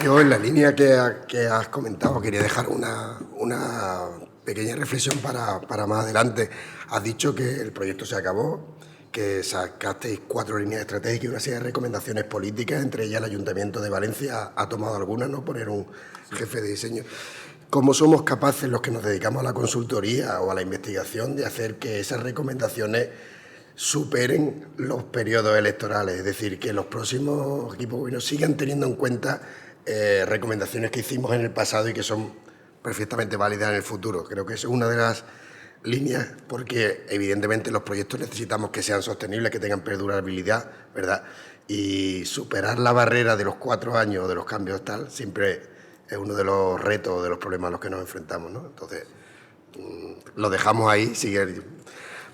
Yo, en la línea que has comentado, quería dejar una pequeña reflexión para más adelante. Has dicho que el proyecto se acabó, que sacasteis 4 líneas estratégicas y una serie de recomendaciones políticas, entre ellas el Ayuntamiento de Valencia ha tomado algunas, ¿no?, poner un jefe de diseño. ¿Cómo somos capaces, los que nos dedicamos a la consultoría o a la investigación, de hacer que esas recomendaciones superen los periodos electorales? Es decir, que los próximos equipos gobierno sigan teniendo en cuenta recomendaciones que hicimos en el pasado y que son perfectamente válidas en el futuro. Creo que es una de las líneas, porque evidentemente los proyectos necesitamos que sean sostenibles, que tengan perdurabilidad, ¿verdad? Y superar la barrera de los 4 años de los cambios tal siempre es uno de los retos, de los problemas a los que nos enfrentamos, ¿no? Entonces, lo dejamos ahí. Sigue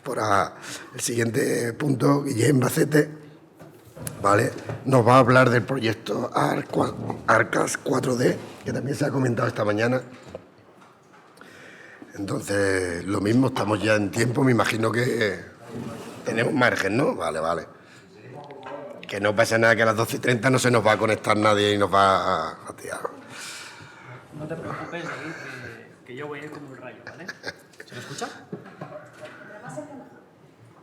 por el siguiente punto, Guillem Bacete, ¿vale?, nos va a hablar del proyecto ARCAS 4D, que también se ha comentado esta mañana. Entonces, lo mismo, estamos ya en tiempo, me imagino que tenemos margen, ¿no? Vale, vale. Que no pasa nada, que a las 12:30 no se nos va a conectar nadie y nos va a fastidiar. No te preocupes, David, que yo voy a ir como el rayo, ¿vale? ¿Se me escucha?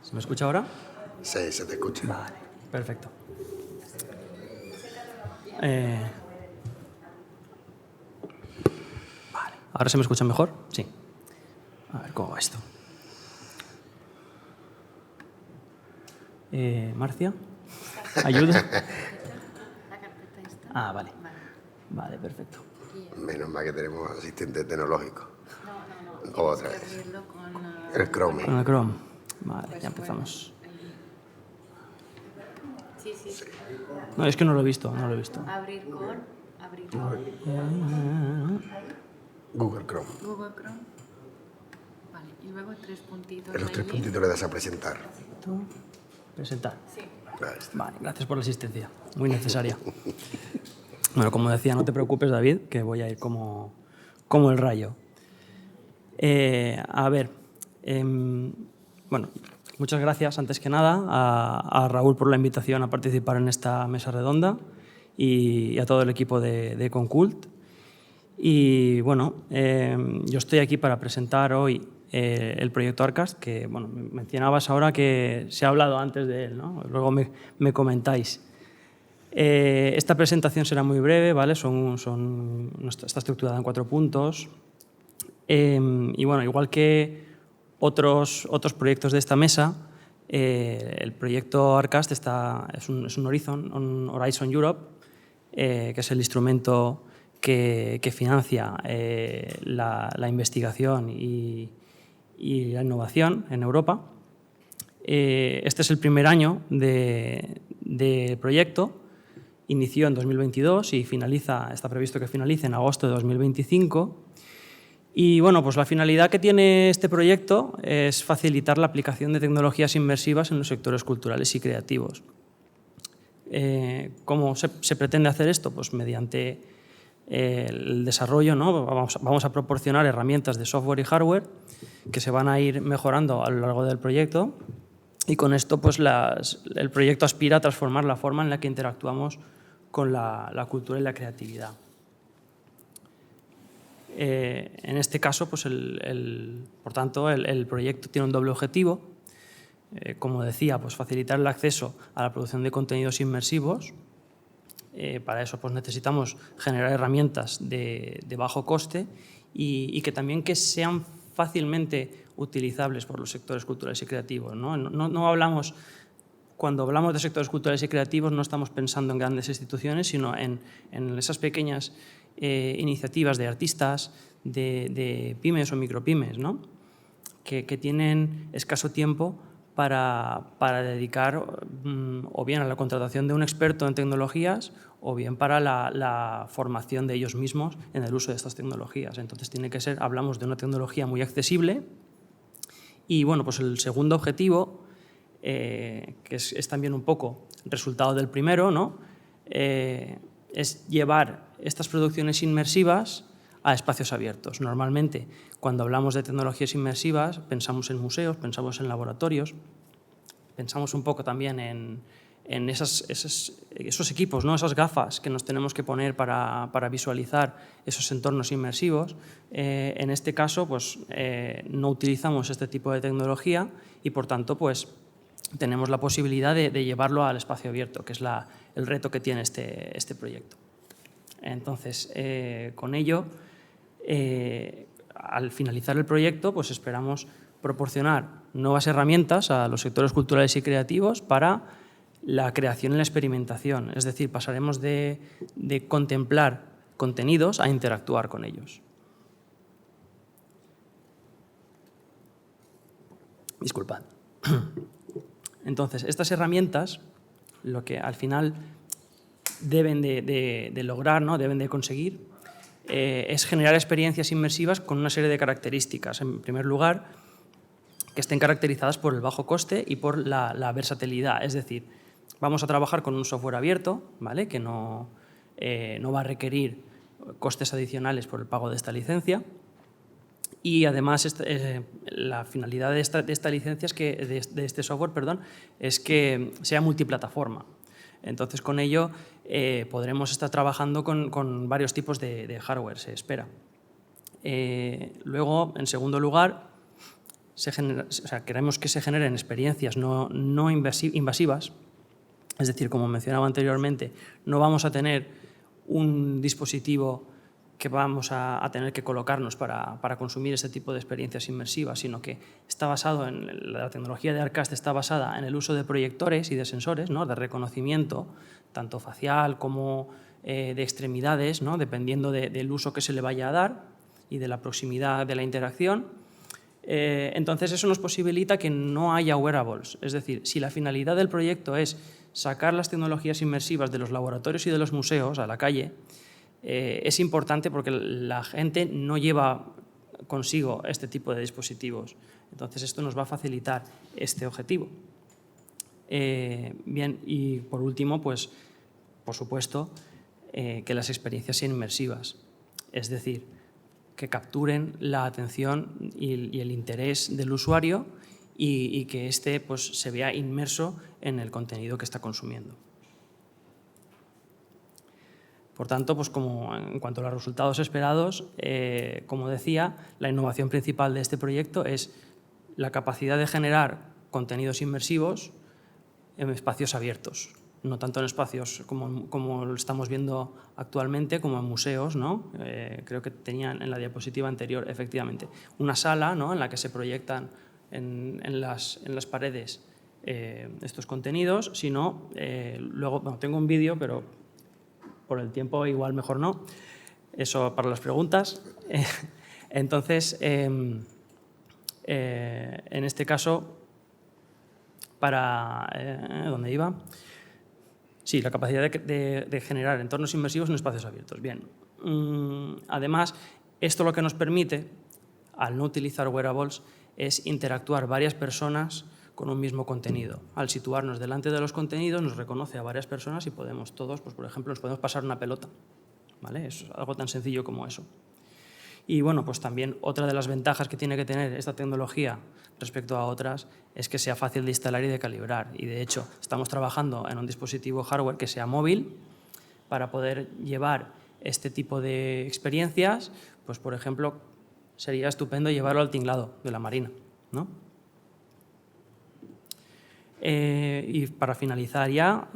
¿Se me escucha ahora? Sí, se te escucha. Vale, perfecto. Vale, ¿ahora se me escucha mejor? Sí. A ver, ¿cómo va esto? Marcia, ¿ayuda? La carpeta está. Ah, vale. Vale, perfecto. Menos mal que tenemos asistente tecnológico. No. Otra Tienes que vez. abrirlo con, El Chrome. Con el Chrome. Vale, ya empezamos. Sí. No, es que no lo he visto, no lo he visto. Abrir con Google Chrome. Google Chrome. Vale, y luego 3 puntitos. En los 3 allí. puntitos le das a presentar. Presentar. Sí. Ahí está. Vale, gracias por la asistencia. Muy necesaria. Bueno, como decía, no te preocupes, David, que voy a ir como el rayo. A ver, bueno, muchas gracias antes que nada a Raúl por la invitación a participar en esta mesa redonda y a todo el equipo de Concult. Y bueno, yo estoy aquí para presentar hoy el proyecto Arcast, que bueno, mencionabas ahora que se ha hablado antes de él, ¿no? Luego me comentáis. Esta presentación será muy breve, ¿vale? Está estructurada en 4 puntos. Y bueno, igual que otros proyectos de esta mesa, el proyecto Arcast es un Horizon Europe, que es el instrumento que financia la investigación y la innovación en Europa. Este es el primer año de proyecto. Inició en 2022 y está previsto que finalice en agosto de 2025. Y bueno, pues la finalidad que tiene este proyecto es facilitar la aplicación de tecnologías inmersivas en los sectores culturales y creativos. ¿Cómo se pretende hacer esto? Pues mediante el desarrollo, ¿no? Vamos a proporcionar herramientas de software y hardware que se van a ir mejorando a lo largo del proyecto, y con esto pues el proyecto aspira a transformar la forma en la que interactuamos con la cultura y la creatividad. En este caso, pues por tanto, el proyecto tiene un doble objetivo. Como decía, pues facilitar el acceso a la producción de contenidos inmersivos. Para eso pues necesitamos generar herramientas de bajo coste y que también sean fácilmente utilizables por los sectores culturales y creativos, ¿no? Cuando hablamos de sectores culturales y creativos no estamos pensando en grandes instituciones, sino en esas pequeñas iniciativas de artistas, de pymes o micropymes, ¿no? que tienen escaso tiempo para dedicar o bien a la contratación de un experto en tecnologías o bien para la formación de ellos mismos en el uso de estas tecnologías. Entonces hablamos de una tecnología muy accesible. Y bueno, pues el segundo objetivo, que es también un poco resultado del primero, ¿no? Es llevar estas producciones inmersivas a espacios abiertos. Normalmente, cuando hablamos de tecnologías inmersivas, pensamos en museos, pensamos en laboratorios, pensamos un poco también en esos equipos, ¿no? Esas gafas que nos tenemos que poner para visualizar esos entornos inmersivos. En este caso, pues, no utilizamos este tipo de tecnología y, por tanto, pues, tenemos la posibilidad de llevarlo al espacio abierto, que es el reto que tiene este proyecto. Entonces, con ello, al finalizar el proyecto, pues esperamos proporcionar nuevas herramientas a los sectores culturales y creativos para la creación y la experimentación. Es decir, pasaremos de contemplar contenidos a interactuar con ellos. Disculpad. Entonces, estas herramientas, lo que al final deben de lograr, ¿no? Deben de conseguir, es generar experiencias inmersivas con una serie de características. En primer lugar, que estén caracterizadas por el bajo coste y por la versatilidad. Es decir, vamos a trabajar con un software abierto, ¿vale? Que no va a requerir costes adicionales por el pago de esta licencia. Y además la finalidad de esta licencia es que, de este software, perdón, es que sea multiplataforma. Entonces, con ello podremos estar trabajando con varios tipos de hardware, se espera. Luego, en segundo lugar, queremos que se generen experiencias no invasivas. Es decir, como mencionaba anteriormente, no vamos a tener un dispositivo que vamos a tener que colocarnos para consumir este tipo de experiencias inmersivas, sino que está basado en la tecnología de Arcast, está basada en el uso de proyectores y de sensores, ¿no?, de reconocimiento, tanto facial como de extremidades, ¿no?, dependiendo del uso que se le vaya a dar y de la proximidad de la interacción. Entonces, eso nos posibilita que no haya wearables. Es decir, si la finalidad del proyecto es sacar las tecnologías inmersivas de los laboratorios y de los museos a la calle, es importante porque la gente no lleva consigo este tipo de dispositivos. Entonces, esto nos va a facilitar este objetivo. Bien, y por último, pues, por supuesto, que las experiencias sean inmersivas. Es decir, que capturen la atención y el interés del usuario y que éste, pues, se vea inmerso en el contenido que está consumiendo. Por tanto, pues, en cuanto a los resultados esperados, como decía, la innovación principal de este proyecto es la capacidad de generar contenidos inmersivos en espacios abiertos, no tanto en espacios como lo estamos viendo actualmente, como en museos, ¿no? Creo que tenían en la diapositiva anterior, efectivamente, una sala, ¿no?, en la que se proyectan en las paredes estos contenidos, sino luego, bueno, tengo un vídeo, pero por el tiempo igual mejor no. Eso para las preguntas. Entonces, en este caso, ¿dónde iba? Sí, la capacidad de generar entornos inmersivos en espacios abiertos. Bien. Además, esto lo que nos permite, al no utilizar wearables, es interactuar varias personas con un mismo contenido. Al situarnos delante de los contenidos, nos reconoce a varias personas y podemos todos, pues, por ejemplo, nos podemos pasar una pelota, ¿vale? Es algo tan sencillo como eso. Y bueno, pues también otra de las ventajas que tiene que tener esta tecnología respecto a otras es que sea fácil de instalar y de calibrar. Y de hecho, estamos trabajando en un dispositivo hardware que sea móvil para poder llevar este tipo de experiencias. Pues, por ejemplo, sería estupendo llevarlo al tinglado de la Marina, ¿no? Y para finalizar ya,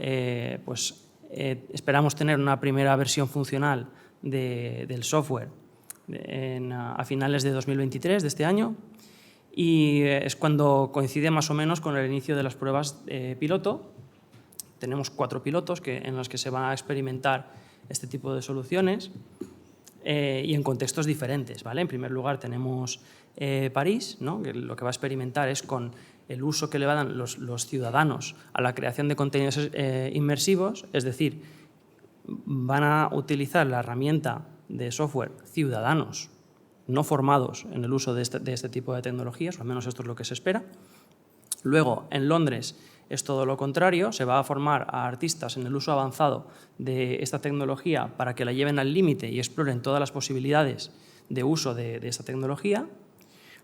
esperamos tener una primera versión funcional del software a finales de 2023, de este año, y es cuando coincide más o menos con el inicio de las pruebas piloto. Tenemos 4 pilotos en los que se va a experimentar este tipo de soluciones y en contextos diferentes, ¿vale? En primer lugar tenemos París, ¿no?, que lo que va a experimentar es con el uso que le van a dar los ciudadanos a la creación de contenidos inmersivos, es decir, van a utilizar la herramienta de software ciudadanos no formados en el uso de este tipo de tecnologías, o al menos esto es lo que se espera. Luego, en Londres es todo lo contrario, se va a formar a artistas en el uso avanzado de esta tecnología para que la lleven al límite y exploren todas las posibilidades de uso de esta tecnología.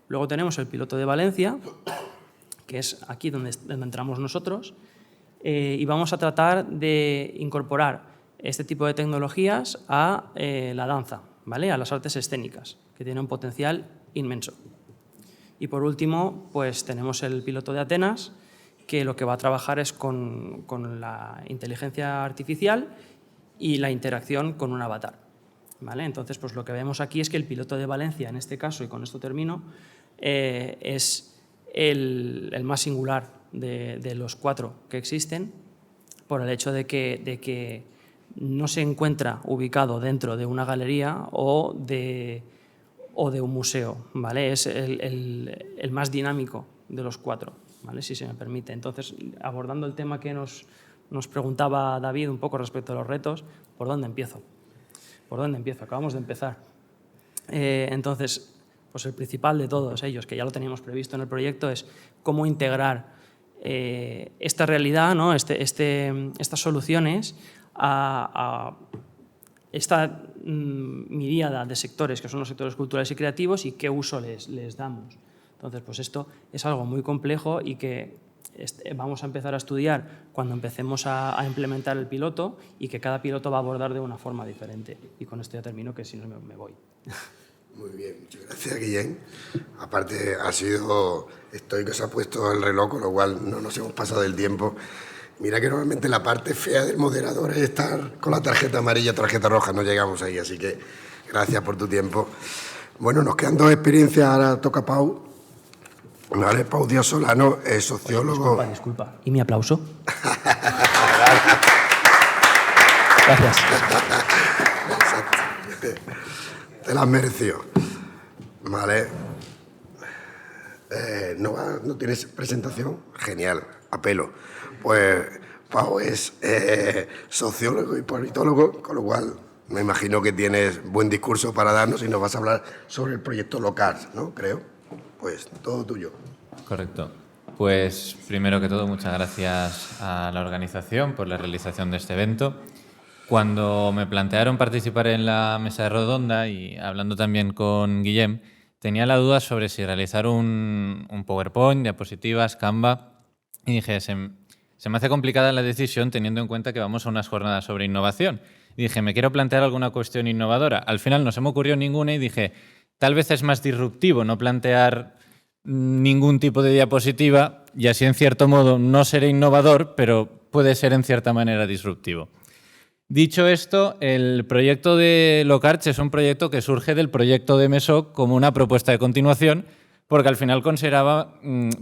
Luego tenemos el piloto de Valencia, que es aquí donde entramos nosotros, y vamos a tratar de incorporar este tipo de tecnologías a la danza, ¿vale?, a las artes escénicas, que tienen un potencial inmenso. Y por último, pues tenemos el piloto de Atenas, que lo que va a trabajar es con la inteligencia artificial y la interacción con un avatar, ¿vale? Entonces, pues lo que vemos aquí es que el piloto de Valencia, en este caso, y con esto termino, es el más singular de los 4 que existen, por el hecho de que no se encuentra ubicado dentro de una galería o de un museo, ¿vale? Es el más dinámico de los 4, ¿vale?, si se me permite. Entonces, abordando el tema que nos preguntaba David un poco respecto a los retos, ¿por dónde empiezo? ¿Por dónde empiezo? Acabamos de empezar. Entonces, pues el principal de todos ellos, que ya lo teníamos previsto en el proyecto, es cómo integrar esta realidad, ¿no?, estas soluciones a esta miríada de sectores que son los sectores culturales y creativos y qué uso les damos. Entonces, pues esto es algo muy complejo y que vamos a empezar a estudiar cuando empecemos a implementar el piloto y que cada piloto va a abordar de una forma diferente. Y con esto ya termino, que si no me voy. Muy bien, muchas gracias, Guillén. Aparte, estoy que se ha puesto el reloj, con lo cual no nos hemos pasado del tiempo. Mira que normalmente la parte fea del moderador es estar con la tarjeta amarilla, tarjeta roja, no llegamos ahí, así que gracias por tu tiempo. Bueno, nos quedan 2 experiencias, ahora toca Pau. Vale, Pau Díaz Solano es sociólogo. Oye, disculpa. ¿Y mi aplauso? Gracias. Exacto. Te la has merecido. Vale. ¿No tienes presentación? Genial, a pelo. Pues Pau es sociólogo y politólogo, con lo cual me imagino que tienes buen discurso para darnos y nos vas a hablar sobre el proyecto Locars, ¿no? Creo. Pues todo tuyo. Correcto. Pues primero que todo, muchas gracias a la organización por la realización de este evento. Cuando me plantearon participar en la mesa redonda y hablando también con Guillem, tenía la duda sobre si realizar un PowerPoint, diapositivas, Canva, y dije, se me hace complicada la decisión teniendo en cuenta que vamos a unas jornadas sobre innovación. Y dije, me quiero plantear alguna cuestión innovadora. Al final no se me ocurrió ninguna y dije, tal vez es más disruptivo no plantear ningún tipo de diapositiva y así, en cierto modo, no seré innovador, pero puede ser en cierta manera disruptivo. Dicho esto, el proyecto de Locars es un proyecto que surge del proyecto de MESOC como una propuesta de continuación, porque al final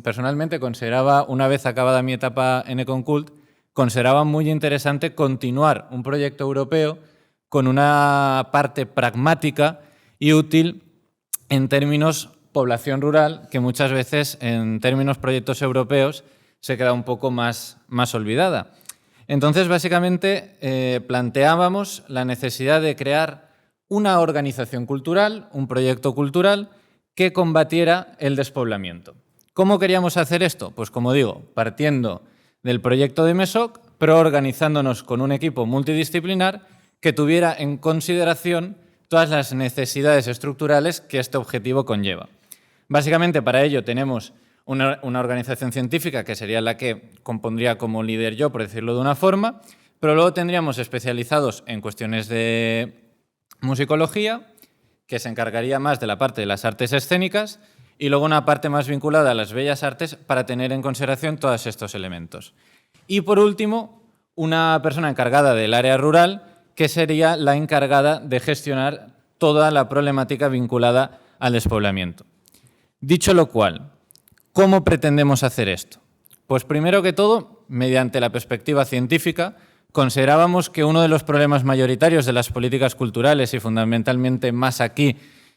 personalmente consideraba, una vez acabada mi etapa en Econcult, consideraba muy interesante continuar un proyecto europeo con una parte pragmática y útil en términos población rural, que muchas veces en términos proyectos europeos se queda un poco más olvidada. Entonces, básicamente, planteábamos la necesidad de crear una organización cultural, un proyecto cultural que combatiera el despoblamiento. ¿Cómo queríamos hacer esto? Pues, como digo, partiendo del proyecto de MESOC, pero organizándonos con un equipo multidisciplinar que tuviera en consideración todas las necesidades estructurales que este objetivo conlleva. Básicamente, para ello tenemos una organización científica, que sería la que compondría como líder yo, por decirlo de una forma, pero luego tendríamos especializados en cuestiones de musicología, que se encargaría más de la parte de las artes escénicas, y luego una parte más vinculada a las bellas artes para tener en consideración todos estos elementos. Y por último, una persona encargada del área rural, que sería la encargada de gestionar toda la problemática vinculada al despoblamiento. Dicho lo cual, ¿cómo pretendemos hacer esto? Pues primero que todo, mediante la perspectiva científica, considerábamos que uno de los problemas mayoritarios de las políticas culturales y fundamentalmente más aquí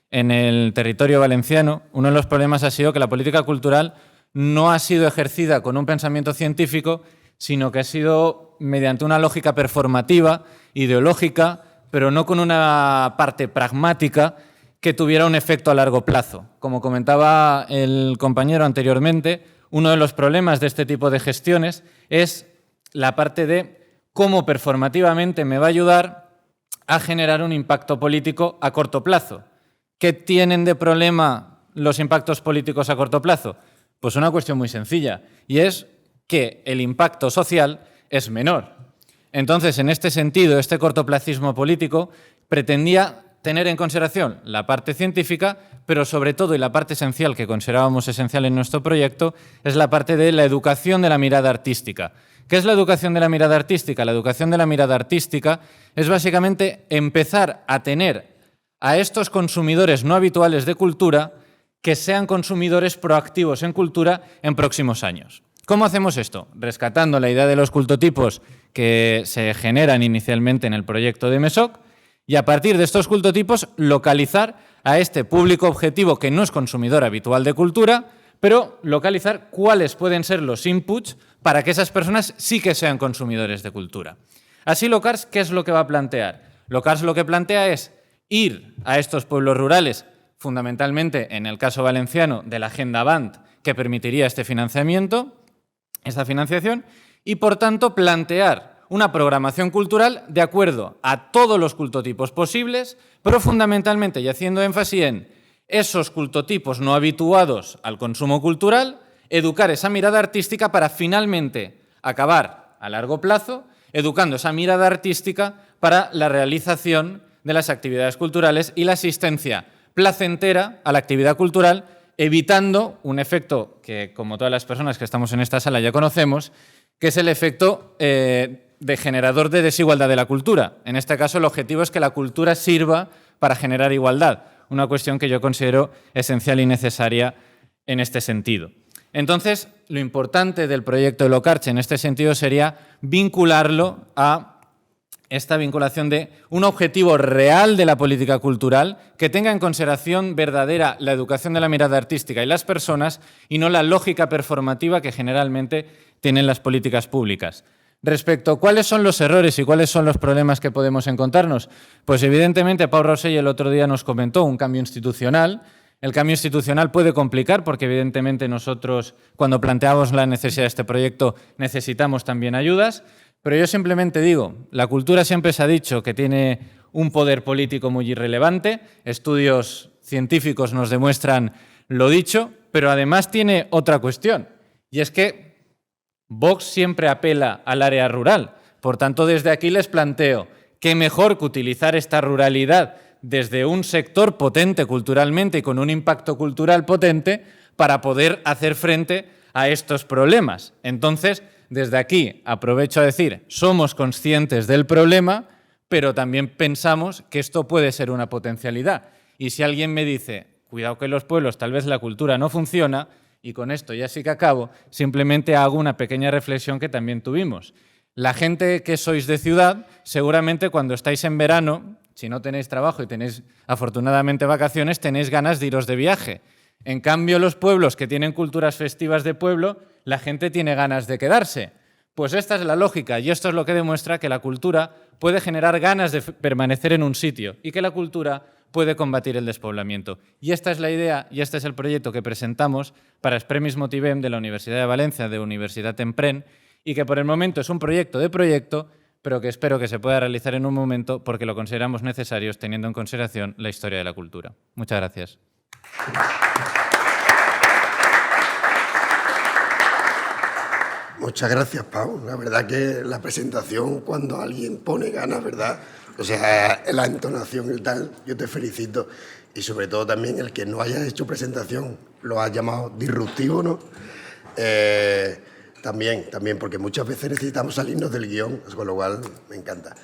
en el territorio valenciano, uno de los problemas ha sido que la política cultural no ha sido ejercida con un pensamiento científico, sino que ha sido mediante una lógica performativa, ideológica, pero no con una parte pragmática que tuviera un efecto a largo plazo. Como comentaba el compañero anteriormente, uno de los problemas de este tipo de gestiones es la parte de cómo performativamente me va a ayudar a generar un impacto político a corto plazo. ¿Qué tienen de problema los impactos políticos a corto plazo? Pues una cuestión muy sencilla, y es que el impacto social es menor. Entonces, en este sentido, este cortoplacismo político pretendía tener en consideración la parte científica, pero sobre todo, y la parte esencial que considerábamos esencial en nuestro proyecto, es la parte de la educación de la mirada artística. ¿Qué es la educación de la mirada artística? La educación de la mirada artística es básicamente empezar a tener a estos consumidores no habituales de cultura que sean consumidores proactivos en cultura en próximos años. ¿Cómo hacemos esto? Rescatando la idea de los cultotipos que se generan inicialmente en el proyecto de MESOC y a partir de estos cultotipos localizar a este público objetivo que no es consumidor habitual de cultura, pero localizar cuáles pueden ser los inputs para que esas personas sí que sean consumidores de cultura. Así, Locars, ¿qué es lo que va a plantear? Locars lo que plantea es ir a estos pueblos rurales, fundamentalmente en el caso valenciano de la Agenda BANT, que permitiría este financiamiento, esta financiación, y por tanto plantear una programación cultural de acuerdo a todos los cultotipos posibles, pero fundamentalmente y haciendo énfasis en esos cultotipos no habituados al consumo cultural, educar esa mirada artística para finalmente acabar a largo plazo educando esa mirada artística para la realización de las actividades culturales y la asistencia placentera a la actividad cultural, evitando un efecto que, como todas las personas que estamos en esta sala ya conocemos, que es el efecto de generador de desigualdad de la cultura. En este caso, el objetivo es que la cultura sirva para generar igualdad, una cuestión que yo considero esencial y necesaria en este sentido. Entonces, lo importante del proyecto de Locarche en este sentido sería vincularlo a esta vinculación de un objetivo real de la política cultural que tenga en consideración verdadera la educación de la mirada artística y las personas y no la lógica performativa que generalmente tienen las políticas públicas. Respecto a cuáles son los errores y cuáles son los problemas que podemos encontrarnos, pues evidentemente Pau Rosell el otro día nos comentó un cambio institucional. El cambio institucional puede complicar porque evidentemente nosotros cuando planteamos la necesidad de este proyecto necesitamos también ayudas, pero yo simplemente digo, la cultura siempre se ha dicho que tiene un poder político muy irrelevante, estudios científicos nos demuestran lo dicho, pero además tiene otra cuestión, y es que Vox siempre apela al área rural. Por tanto, desde aquí les planteo qué mejor que utilizar esta ruralidad desde un sector potente culturalmente y con un impacto cultural potente para poder hacer frente a estos problemas. Entonces, desde aquí aprovecho a decir, somos conscientes del problema, pero también pensamos que esto puede ser una potencialidad. Y si alguien me dice, cuidado que en los pueblos tal vez la cultura no funciona, y con esto ya sí que acabo, simplemente hago una pequeña reflexión que también tuvimos. La gente que sois de ciudad, seguramente cuando estáis en verano, si no tenéis trabajo y tenéis afortunadamente vacaciones, tenéis ganas de iros de viaje. En cambio, los pueblos que tienen culturas festivas de pueblo, la gente tiene ganas de quedarse. Pues esta es la lógica y esto es lo que demuestra que la cultura puede generar ganas de permanecer en un sitio y que la cultura puede combatir el despoblamiento. Y esta es la idea y este es el proyecto que presentamos para Expremis Motivem de la Universidad de Valencia, de Universitat Empren, y que por el momento es un proyecto de proyecto, pero que espero que se pueda realizar en un momento porque lo consideramos necesario teniendo en consideración la historia de la cultura. Muchas gracias. Muchas gracias, Pau. La verdad que la presentación, cuando alguien pone ganas, ¿verdad? O sea, la entonación y tal, yo te felicito. Y sobre todo también el que no haya hecho presentación, lo has llamado disruptivo, ¿no? También, porque muchas veces necesitamos salirnos del guión, con lo cual me encanta.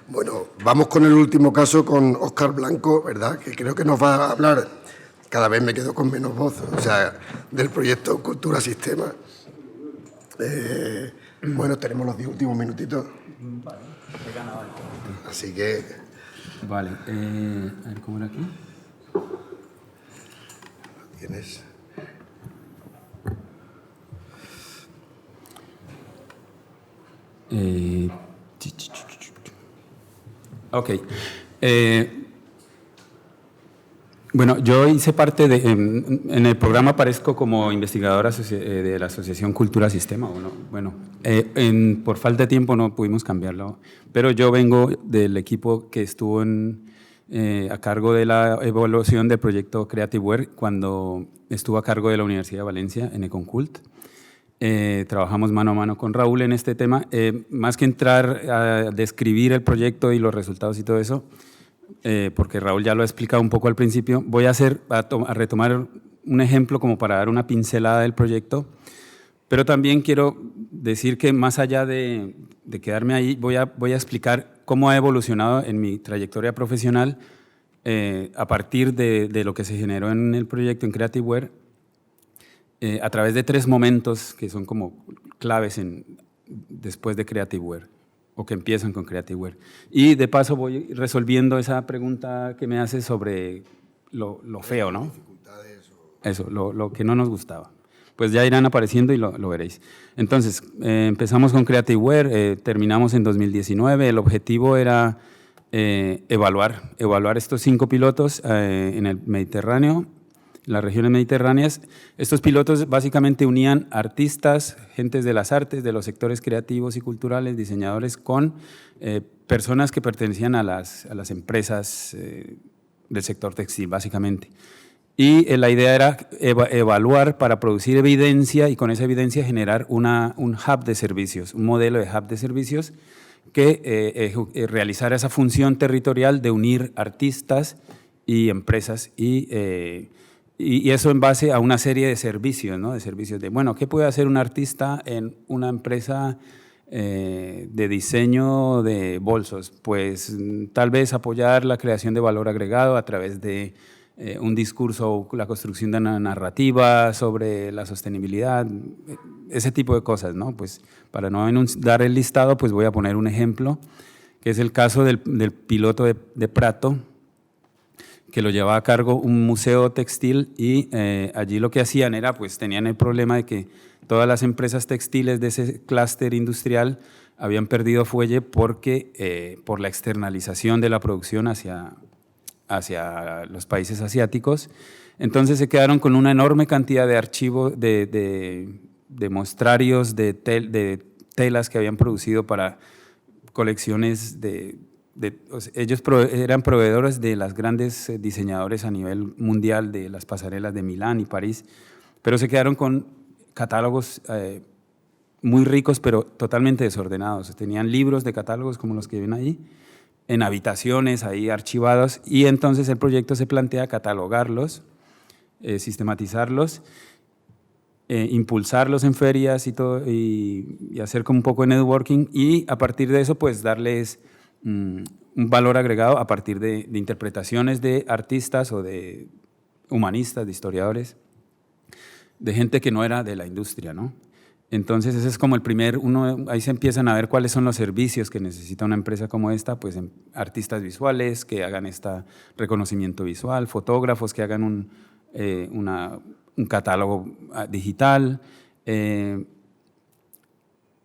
Bueno, vamos con el último caso, con Óscar Blanco, ¿verdad? Que creo que nos va a hablar, cada vez me quedo con menos voz, o sea, del proyecto Cultura Sistema. Bueno, tenemos los 10 últimos minutitos. Vale, he ganado el tiempo. Así que... Vale, a ver, ¿cómo era aquí? ¿Tienes? Ok. Bueno, yo hice parte de... En el programa aparezco como investigadora de la Asociación Cultura Sistema. Bueno, por falta de tiempo no pudimos cambiarlo, pero yo vengo del equipo que estuvo a cargo de la evaluación del proyecto CreativeWare cuando estuvo a cargo de la Universidad de Valencia en Econcult. Trabajamos mano a mano con Raúl en este tema. Más que entrar a describir el proyecto y los resultados y todo eso, porque Raúl ya lo ha explicado un poco al principio, voy a retomar un ejemplo como para dar una pincelada del proyecto, pero también quiero decir que más allá de quedarme ahí, voy a explicar cómo ha evolucionado en mi trayectoria profesional a partir de lo que se generó en el proyecto en CreativeWare, a través de 3 momentos que son como claves después de CreativeWare, o que empiezan con CreativeWare. Y de paso voy resolviendo esa pregunta que me hace sobre lo feo, ¿no? Eso, lo que no nos gustaba. Pues ya irán apareciendo y lo veréis. Entonces, empezamos con CreativeWare, terminamos en 2019. El objetivo era evaluar estos 5 pilotos en el Mediterráneo las regiones mediterráneas. Estos pilotos básicamente unían artistas, gentes de las artes, de los sectores creativos y culturales, diseñadores, con personas que pertenecían a las empresas del sector textil, básicamente. Y la idea era evaluar para producir evidencia y con esa evidencia generar un hub de servicios, un modelo de hub de servicios que realizara esa función territorial de unir artistas y empresas y eso en base a una serie de servicios, ¿no? De servicios de, bueno, ¿qué puede hacer un artista en una empresa de diseño de bolsos? Pues tal vez apoyar la creación de valor agregado a través de un discurso, la construcción de una narrativa sobre la sostenibilidad, ese tipo de cosas, ¿no? Pues para no dar el listado, pues voy a poner un ejemplo, que es el caso del piloto de Prato, que lo llevaba a cargo un museo textil y allí lo que hacían era, pues tenían el problema de que todas las empresas textiles de ese clúster industrial habían perdido fuelle porque, por la externalización de la producción hacia los países asiáticos. Entonces se quedaron con una enorme cantidad de archivos, de mostrarios de telas que habían producido para colecciones ellos eran proveedores de las grandes diseñadores a nivel mundial de las pasarelas de Milán y París, pero se quedaron con catálogos muy ricos pero totalmente desordenados. Tenían libros de catálogos como los que ven ahí, en habitaciones ahí archivados, y entonces el proyecto se plantea catalogarlos, sistematizarlos, impulsarlos en ferias y todo, y hacer como un poco de networking, y a partir de eso pues darles un valor agregado a partir de interpretaciones de artistas o de humanistas, de historiadores, de gente que no era de la industria, ¿no? Entonces ese es como el primer, ahí se empiezan a ver cuáles son los servicios que necesita una empresa como esta, pues artistas visuales que hagan este reconocimiento visual, fotógrafos que hagan un catálogo digital,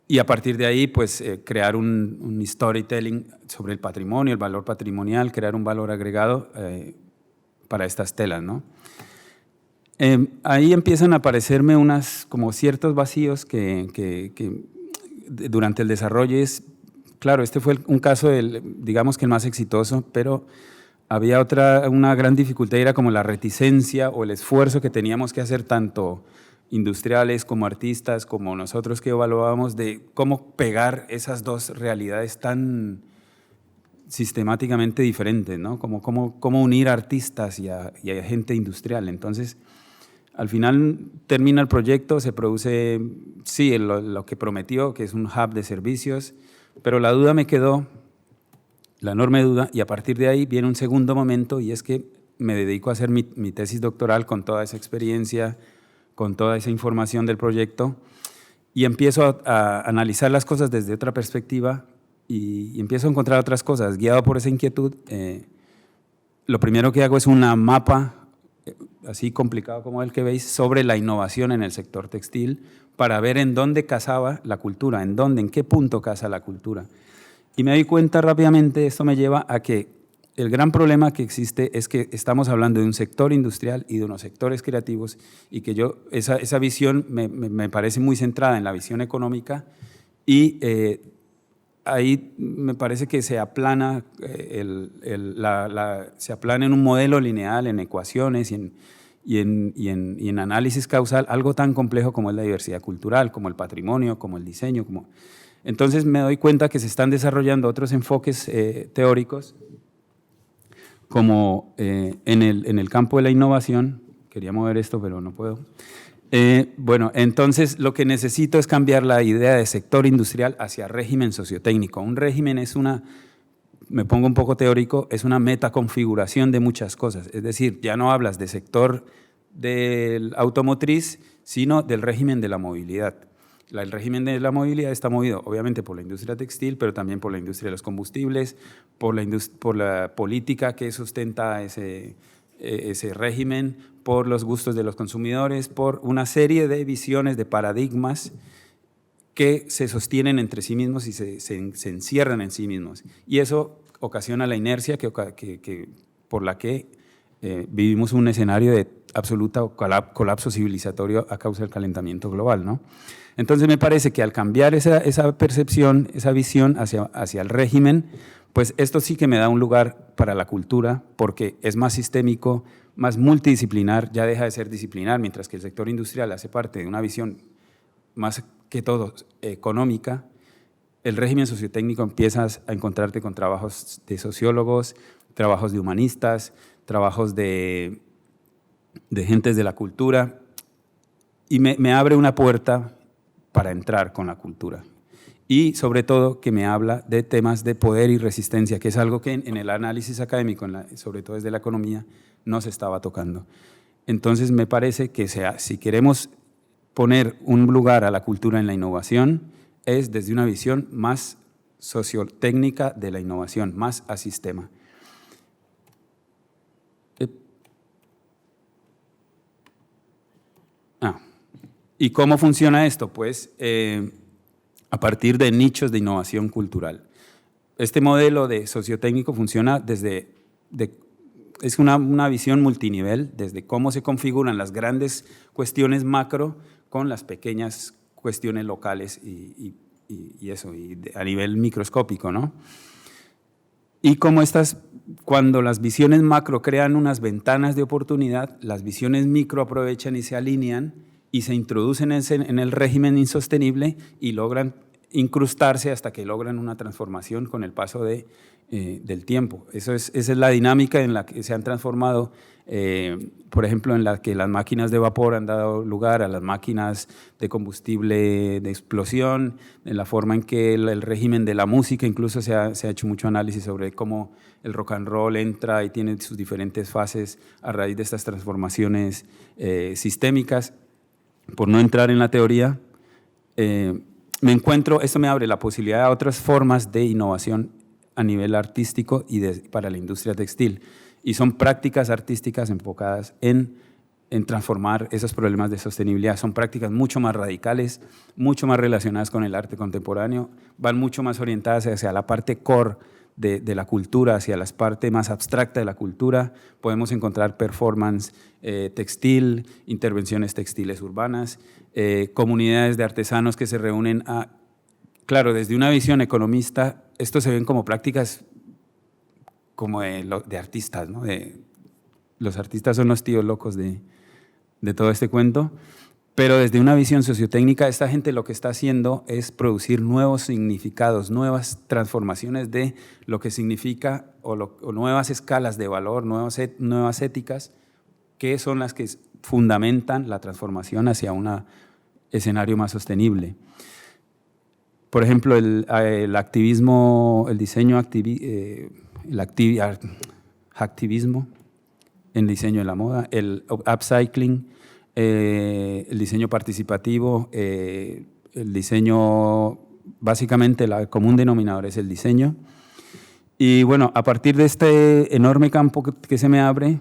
y a partir de ahí pues crear un storytelling sobre el patrimonio, el valor patrimonial, crear un valor agregado para estas telas, ¿no? Ahí empiezan a aparecerme como ciertos vacíos que durante el desarrollo claro, este fue un caso, digamos que el más exitoso, pero había una gran dificultad, era como la reticencia o el esfuerzo que teníamos que hacer tanto industriales como artistas, como nosotros que evaluábamos, de cómo pegar esas dos realidades tan sistemáticamente diferentes, ¿no? Cómo unir artistas y a gente industrial. Entonces, al final termina el proyecto, se produce, sí, lo que prometió, que es un hub de servicios, pero la duda me quedó, la enorme duda, y a partir de ahí viene un segundo momento, y es que me dedico a hacer mi tesis doctoral con toda esa experiencia, con toda esa información del proyecto, y empiezo a analizar las cosas desde otra perspectiva y empiezo a encontrar otras cosas. Guiado por esa inquietud, lo primero que hago es una mapa, así complicado como el que veis, sobre la innovación en el sector textil para ver en dónde casaba la cultura, en qué punto casa la cultura. Y me doy cuenta rápidamente, esto me lleva a que el gran problema que existe es que estamos hablando de un sector industrial y de unos sectores creativos, y que esa visión me parece muy centrada en la visión económica, y ahí me parece que se aplana, se aplana en un modelo lineal, en ecuaciones y en análisis causal, algo tan complejo como es la diversidad cultural, como el patrimonio, como el diseño. Entonces me doy cuenta que se están desarrollando otros enfoques teóricos, como en el campo de la innovación. Quería mover esto, pero no puedo. Bueno, entonces lo que necesito es cambiar la idea de sector industrial hacia régimen sociotécnico. Un régimen es me pongo un poco teórico, es una metaconfiguración de muchas cosas. Es decir, ya no hablas de sector del automotriz, sino del régimen de la movilidad. El régimen de la movilidad está movido obviamente por la industria textil, pero también por la industria de los combustibles, por la política que sustenta ese régimen, por los gustos de los consumidores, por una serie de visiones, de paradigmas que se sostienen entre sí mismos y se encierran en sí mismos. Y eso ocasiona la inercia por la que vivimos un escenario de absoluta o colapso civilizatorio a causa del calentamiento global, ¿no? Entonces me parece que al cambiar esa percepción, esa visión hacia el régimen, pues esto sí que me da un lugar para la cultura, porque es más sistémico, más multidisciplinar, ya deja de ser disciplinar, mientras que el sector industrial hace parte de una visión más que todo económica. El régimen sociotécnico empiezas a encontrarte con trabajos de sociólogos, trabajos de humanistas, trabajos de gentes de la cultura, y me abre una puerta para entrar con la cultura. Y sobre todo que me habla de temas de poder y resistencia, que es algo que en el análisis académico, sobre todo desde la economía, no se estaba tocando. Entonces me parece que si queremos poner un lugar a la cultura en la innovación, es desde una visión más sociotécnica de la innovación, más a sistema. ¿Y cómo funciona esto? Pues a partir de nichos de innovación cultural. Este modelo de sociotécnico funciona es una visión multinivel, desde cómo se configuran las grandes cuestiones macro con las pequeñas cuestiones locales y a nivel microscópico, ¿no? Y cómo cuando las visiones macro crean unas ventanas de oportunidad, las visiones micro aprovechan y se alinean y se introducen en el régimen insostenible y logran incrustarse hasta que logran una transformación con el paso del tiempo. Esa es la dinámica en la que se han transformado, por ejemplo, en la que las máquinas de vapor han dado lugar a las máquinas de combustible de explosión, en la forma en que el régimen de la música, incluso se ha hecho mucho análisis sobre cómo el rock and roll entra y tiene sus diferentes fases a raíz de estas transformaciones sistémicas. Por no entrar en la teoría, esto me abre la posibilidad a otras formas de innovación a nivel artístico y para la industria textil. Y son prácticas artísticas enfocadas en transformar esos problemas de sostenibilidad. Son prácticas mucho más radicales, mucho más relacionadas con el arte contemporáneo, van mucho más orientadas hacia la parte core de la cultura, hacia la parte más abstracta de la cultura. Podemos encontrar performance textil, intervenciones textiles urbanas, comunidades de artesanos que se reúnen claro, desde una visión economista, esto se ven como prácticas como de artistas, ¿no? Los artistas son los tíos locos de todo este cuento, pero desde una visión sociotécnica, esta gente lo que está haciendo es producir nuevos significados, nuevas transformaciones de lo que significa o nuevas escalas de valor, nuevas éticas, que son las que fundamentan la transformación hacia un escenario más sostenible. Por ejemplo, el activismo, el diseño activismo en diseño de la moda, el upcycling, el diseño participativo, el diseño, básicamente el común denominador es el diseño. Y bueno, a partir de este enorme campo que se me abre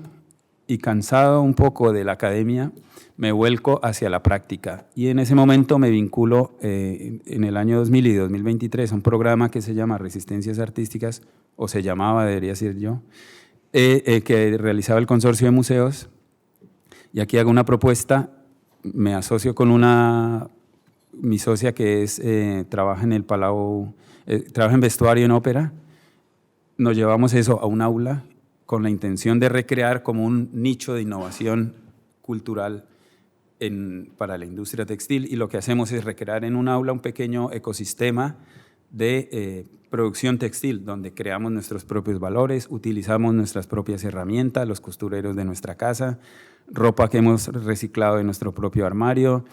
y cansado un poco de la academia, me vuelco hacia la práctica. Y en ese momento me vinculo en el año 2000 y 2023 a un programa que se llama Resistencias Artísticas, o se llamaba, debería decir yo, que realizaba el Consorcio de Museos. Y aquí hago una propuesta, me asocio con mi socia que trabaja en el Palau, trabaja en vestuario en ópera. Nos llevamos eso a un aula con la intención de recrear como un nicho de innovación cultural para la industria textil, y lo que hacemos es recrear en un aula un pequeño ecosistema de producción textil, donde creamos nuestros propios valores, utilizamos nuestras propias herramientas, los costureros de nuestra casa, ropa que hemos reciclado de nuestro propio armario.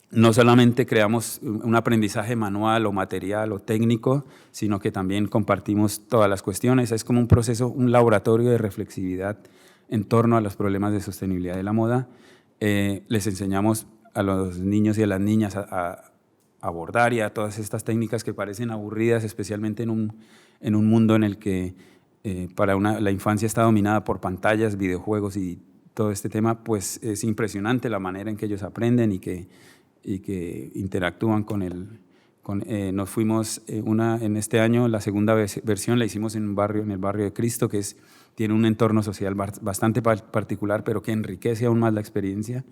No solamente creamos un aprendizaje manual o material o técnico, sino que también compartimos todas las cuestiones. Es como un proceso, un laboratorio de reflexividad en torno a los problemas de sostenibilidad de la moda. Les enseñamos a los niños y a las niñas a abordar y a todas estas técnicas que parecen aburridas, especialmente en un mundo en el que la infancia está dominada por pantallas, videojuegos y todo este tema. Pues es impresionante la manera en que ellos aprenden y que interactúan con Nos fuimos en este año, la segunda versión la hicimos en el barrio de Cristo, que tiene un entorno social bastante particular, pero que enriquece aún más la experiencia.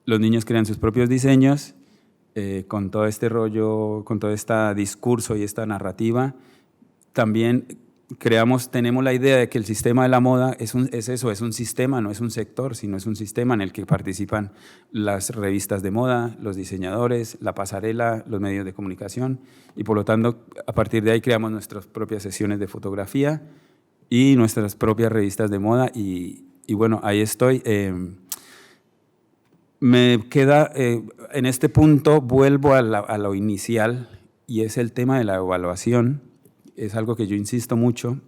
Los niños crean sus propios diseños, con todo este rollo, con todo este discurso y esta narrativa. También tenemos la idea de que el sistema de la moda es un sistema, no es un sector, sino es un sistema en el que participan las revistas de moda, los diseñadores, la pasarela, los medios de comunicación, y por lo tanto, a partir de ahí creamos nuestras propias sesiones de fotografía y nuestras propias revistas de moda, y bueno, ahí estoy. Me queda, en este punto vuelvo a lo inicial, y es el tema de la evaluación. Es algo que yo insisto mucho.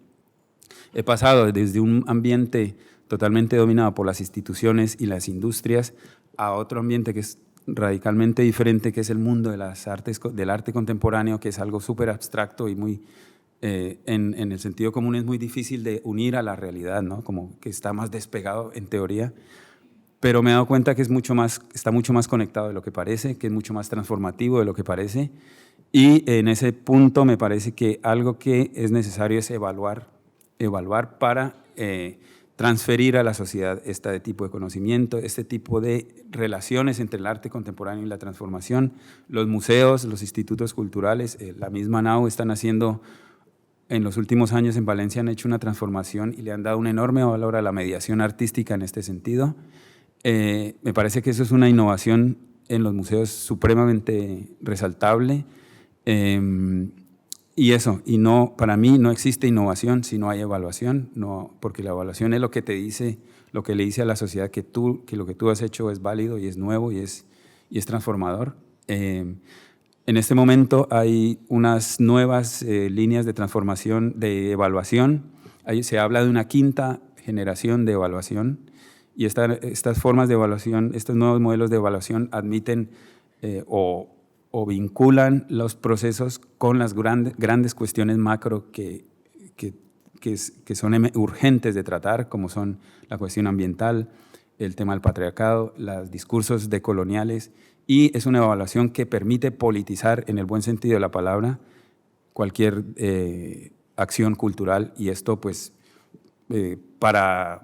He pasado desde un ambiente totalmente dominado por las instituciones y las industrias a otro ambiente que es radicalmente diferente, que es el mundo de las artes, del arte contemporáneo, que es algo súper abstracto y muy, en el sentido común es muy difícil de unir a la realidad, ¿no? Como que está más despegado en teoría, pero me he dado cuenta que está mucho más conectado de lo que parece, que es mucho más transformativo de lo que parece. Y en ese punto me parece que algo que es necesario es evaluar para transferir a la sociedad este tipo de conocimiento, este tipo de relaciones entre el arte contemporáneo y la transformación. Los museos, los institutos culturales, la misma NAU están haciendo, en los últimos años en Valencia han hecho una transformación y le han dado un enorme valor a la mediación artística en este sentido. Me parece que eso es una innovación en los museos supremamente resaltable. Y no, para mí no existe innovación si no hay evaluación, porque la evaluación es lo que te dice, lo que le dice a la sociedad que lo que tú has hecho es válido y es nuevo y es transformador. En este momento hay unas nuevas líneas de transformación, de evaluación. Se habla de una quinta generación de evaluación, y estas formas de evaluación, estos nuevos modelos de evaluación admiten o vinculan los procesos con las grandes cuestiones macro que son urgentes de tratar, como son la cuestión ambiental, el tema del patriarcado, los discursos decoloniales, y es una evaluación que permite politizar, en el buen sentido de la palabra, cualquier acción cultural, y esto pues para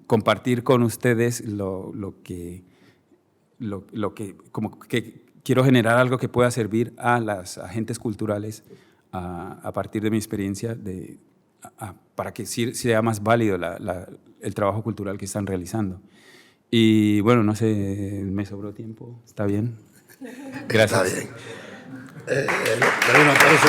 compartir con ustedes lo que quiero generar algo que pueda servir a las agentes culturales a partir de mi experiencia para que sea más válido el trabajo cultural que están realizando. Y bueno, no sé, me sobró tiempo, ¿está bien? Gracias. Está bien. Por eso,